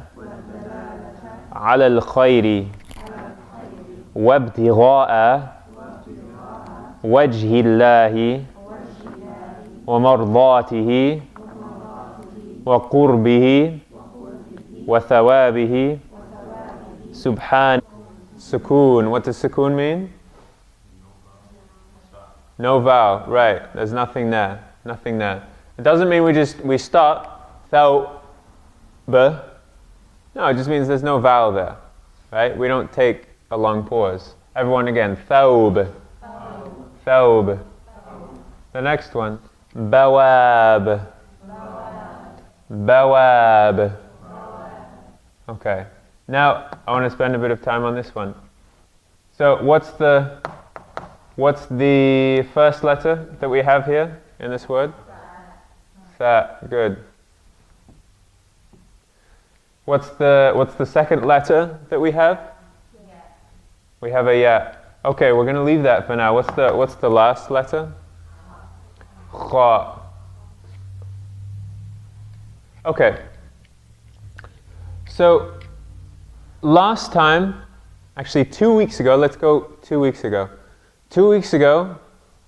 [SPEAKER 1] على الخير وابتغاء وجه الله ومرضاته وقربه وثوابه سبحان. Sukoon. What does sukoon mean? No vowel. Right. There's nothing there. Nothing there. It doesn't mean we stop. Thawb. No, it just means there's no vowel there. Right? We don't take a long pause. Everyone again. Thawb. Thawb. The next one. Bawab. Bawab. Okay. Now I want to spend a bit of time on this one. So what's the first letter that we have here in this word? Tha. Good. What's the second letter that we have? Yeah. We have a ya. Okay, we're going to leave that for now. What's the last letter? Kha. Okay. So last time, actually 2 weeks ago, let's go 2 weeks ago. 2 weeks ago,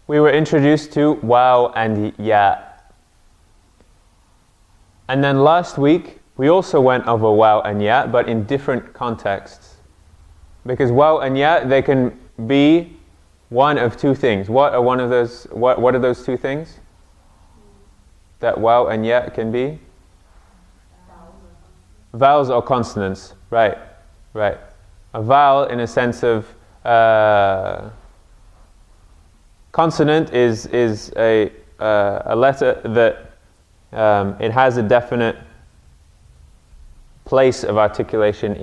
[SPEAKER 1] we were introduced to waw and ya. And then last week, we also went over waw and ya, but in different contexts. Because waw and ya, they can be one of two things. What are those two things that waw and ya can be? Vowels or consonants, right. Right. A vowel in a sense of consonant is a letter that it has a definite place of articulation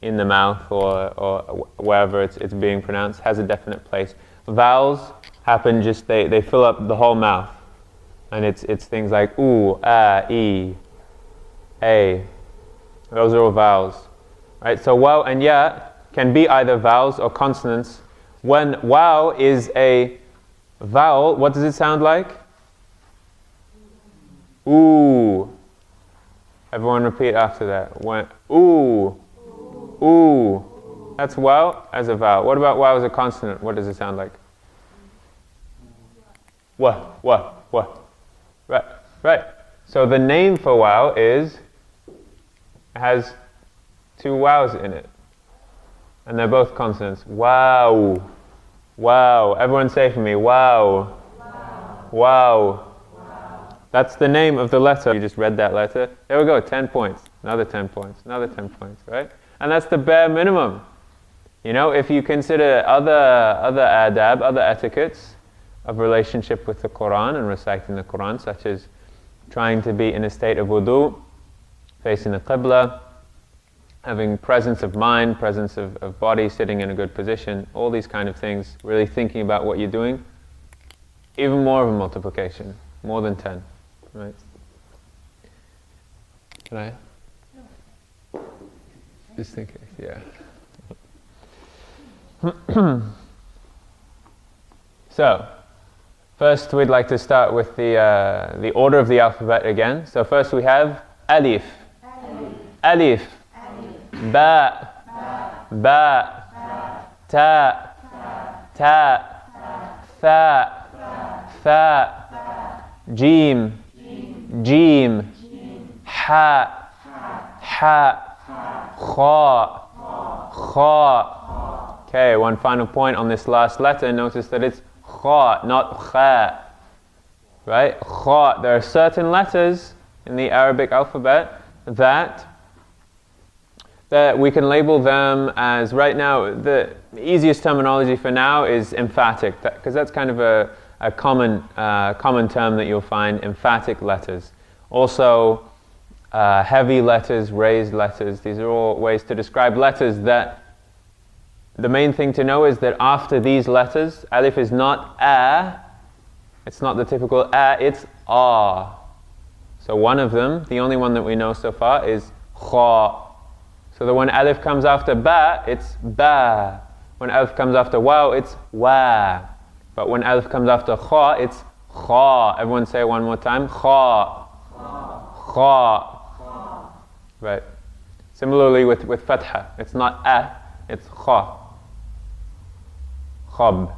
[SPEAKER 1] in the mouth or wherever it's being pronounced, has a definite place. Vowels happen just they fill up the whole mouth, and it's things like oo, ah, e, a. Those are all vowels. Right, so waw and ya can be either vowels or consonants. When waw is a vowel, what does it sound like? Ooh. Everyone repeat after that. When ooh, ooh. That's waw as a vowel. What about waw as a consonant? What does it sound like? Wah. Right, right. So the name for waw has two wows in it, and they're both consonants. Wow, wow. Everyone say for me, wow, wow, wow. That's the name of the letter. You just read that letter. There we go. 10 points. Another 10 points. Another 10 points. Right? And that's the bare minimum. You know, if you consider other adab, other etiquettes of relationship with the Quran and reciting the Quran, such as trying to be in a state of wudu, facing the qibla, having presence of mind, presence of body, sitting in a good position, all these kind of things, really thinking about what you're doing, even more of a multiplication, more than 10, right? Can I? No. Just thinking, yeah. So, first we'd like to start with the order of the alphabet again. So first we have alif, alif, ba, ta, tha, jim, ha, kha. Okay, one final point on this last letter. Notice that it's kha, not kha. Right? Kha. There are certain letters in the Arabic alphabet that we can label them as, right now, the easiest terminology for now is emphatic, because that's kind of a common term that you'll find, emphatic letters. Also, heavy letters, raised letters, these are all ways to describe letters that the main thing to know is that after these letters, alif is not a, it's not the typical a, it's a. So one of them, the only one that we know so far, is kha. So that when alif comes after ba, it's ba. When alif comes after waw, it's wa. But when alif comes after kha, it's kha. Everyone say it one more time. Kha. Kha. Right. Similarly with fatha, it's not a, it's kha. Khab.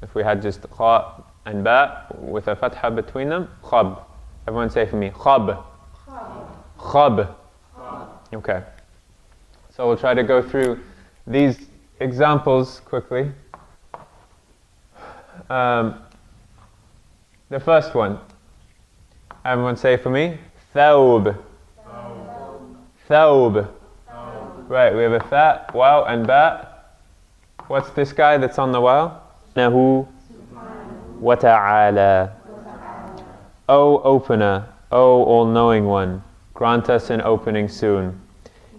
[SPEAKER 1] If we had just kha and ba with a fatha between them, khab. Everyone say for me, khab. Khab. Okay. So we'll try to go through these examples quickly. The first one. Everyone say for me, thawb. Thawb. Right, we have a tha, waw and ba. What's this guy that's on the waw? Nahu wa ta'ala. O opener, O all-knowing one, grant us an opening soon.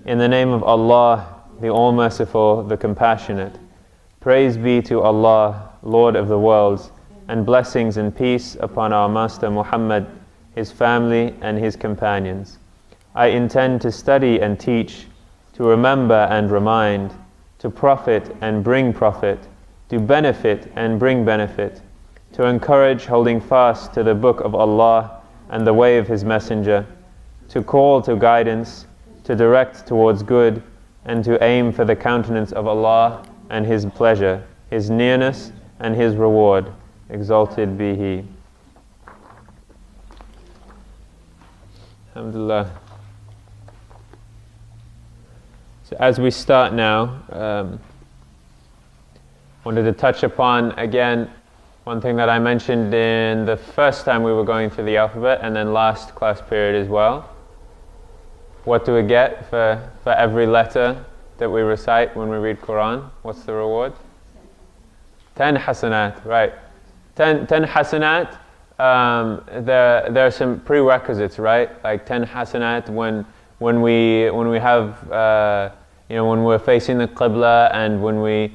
[SPEAKER 1] In the name of Allah, the All-Merciful, the Compassionate. Praise be to Allah, Lord of the worlds, and blessings and peace upon our Master Muhammad, his family and his companions. I intend to study and teach, to remember and remind, to profit and bring profit, to benefit and bring benefit, to encourage holding fast to the book of Allah and the way of his messenger, to call to guidance, to direct towards good, and to aim for the countenance of Allah and his pleasure, his nearness and his reward. Exalted be he. Alhamdulillah. So as we start now, wanted to touch upon again one thing that I mentioned in the first time we were going through the alphabet, and then last class period as well. What do we get for every letter that we recite when we read Quran? What's the reward? 10 hasanat, right. 10 hasanat, there are some prerequisites, right? Like 10 hasanat when we have, when we're facing the Qibla, and when we're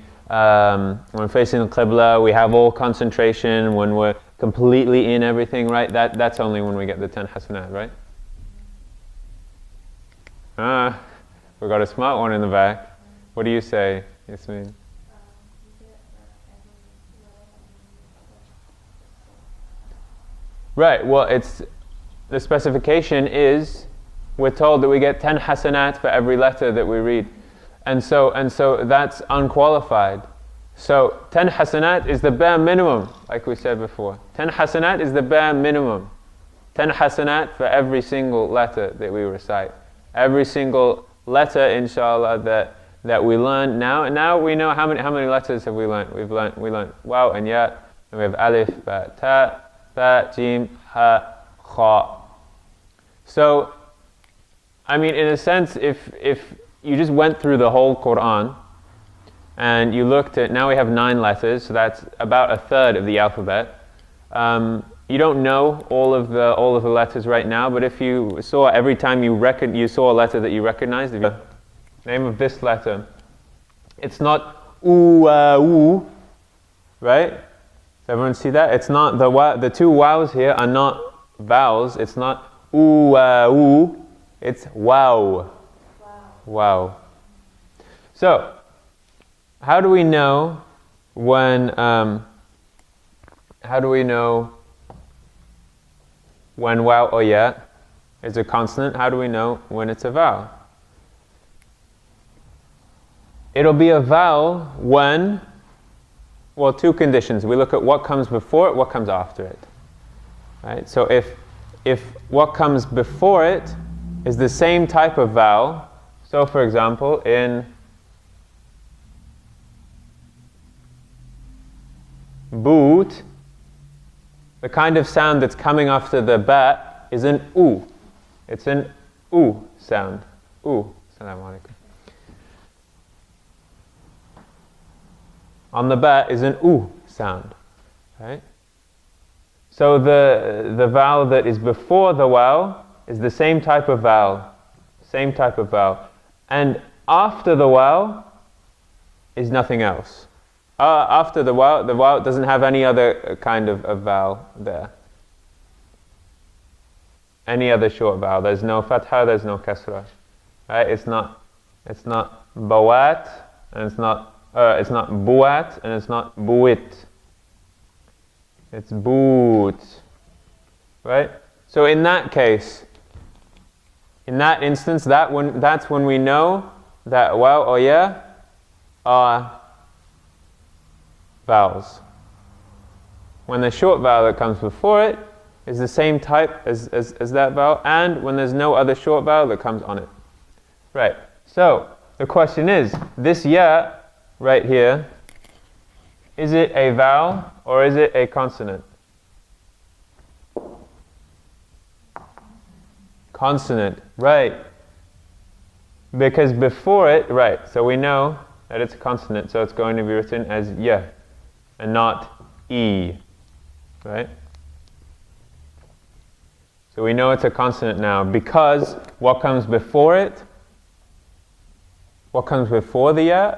[SPEAKER 1] facing the Qibla, we have all concentration, when we're completely in everything, right? That's only when we get the 10 hasanat, right? We got a smart one in the back. What do you say, Yasmin? Right, well, the specification is, we're told that we get 10 hasanat for every letter that we read. And so that's unqualified. So 10 hasanat is the bare minimum, like we said before. 10 hasanat is the bare minimum. 10 hasanat for every single letter that we recite. Every single letter, inshallah, that we learn now. And now we know how many letters have we learned? We learned waw and ya, and we have alif, ba, ta, tha, jim, ha, kha. So, I mean, in a sense, if you just went through the whole Quran and you looked at, now we have 9 letters, so that's about a third of the alphabet. You don't know all of the letters right now, but if you saw every time you saw a letter that you recognized, the name of this letter, it's not oo, right? Does everyone see that? It's not the two wows here are not vowels. It's not oo, it's wow. Wow. So, how do we know when waw or ya is a consonant? How do we know when it's a vowel? It'll be a vowel when, well, 2 conditions. We look at what comes before it, what comes after it. Right? So if what comes before it is the same type of vowel, so for example, in boot, the kind of sound that's coming after the ba is an oo. It's an oo sound. Oo. Assalamu alaikum. On the ba is an oo sound. Right? So the vowel that is before the waw is the same type of vowel. Same type of vowel. And after the waw is nothing else. After the waw doesn't have any other kind of vowel there. Any other short vowel. There's no fatha, there's no kasra. Right? It's not bawat, and it's not buat, and it's not buit. It's boot. Right? So in that case, in that instance, that's when we know that waw or ya are vowels. When the short vowel that comes before it is the same type as that vowel, and when there's no other short vowel that comes on it. Right. So the question is, this ya right here, is it a vowel or is it a consonant? Consonant, right. Because before it, right, so we know that it's a consonant, so it's going to be written as ya and not e, right? So we know it's a consonant now because what comes before it? What comes before the ya?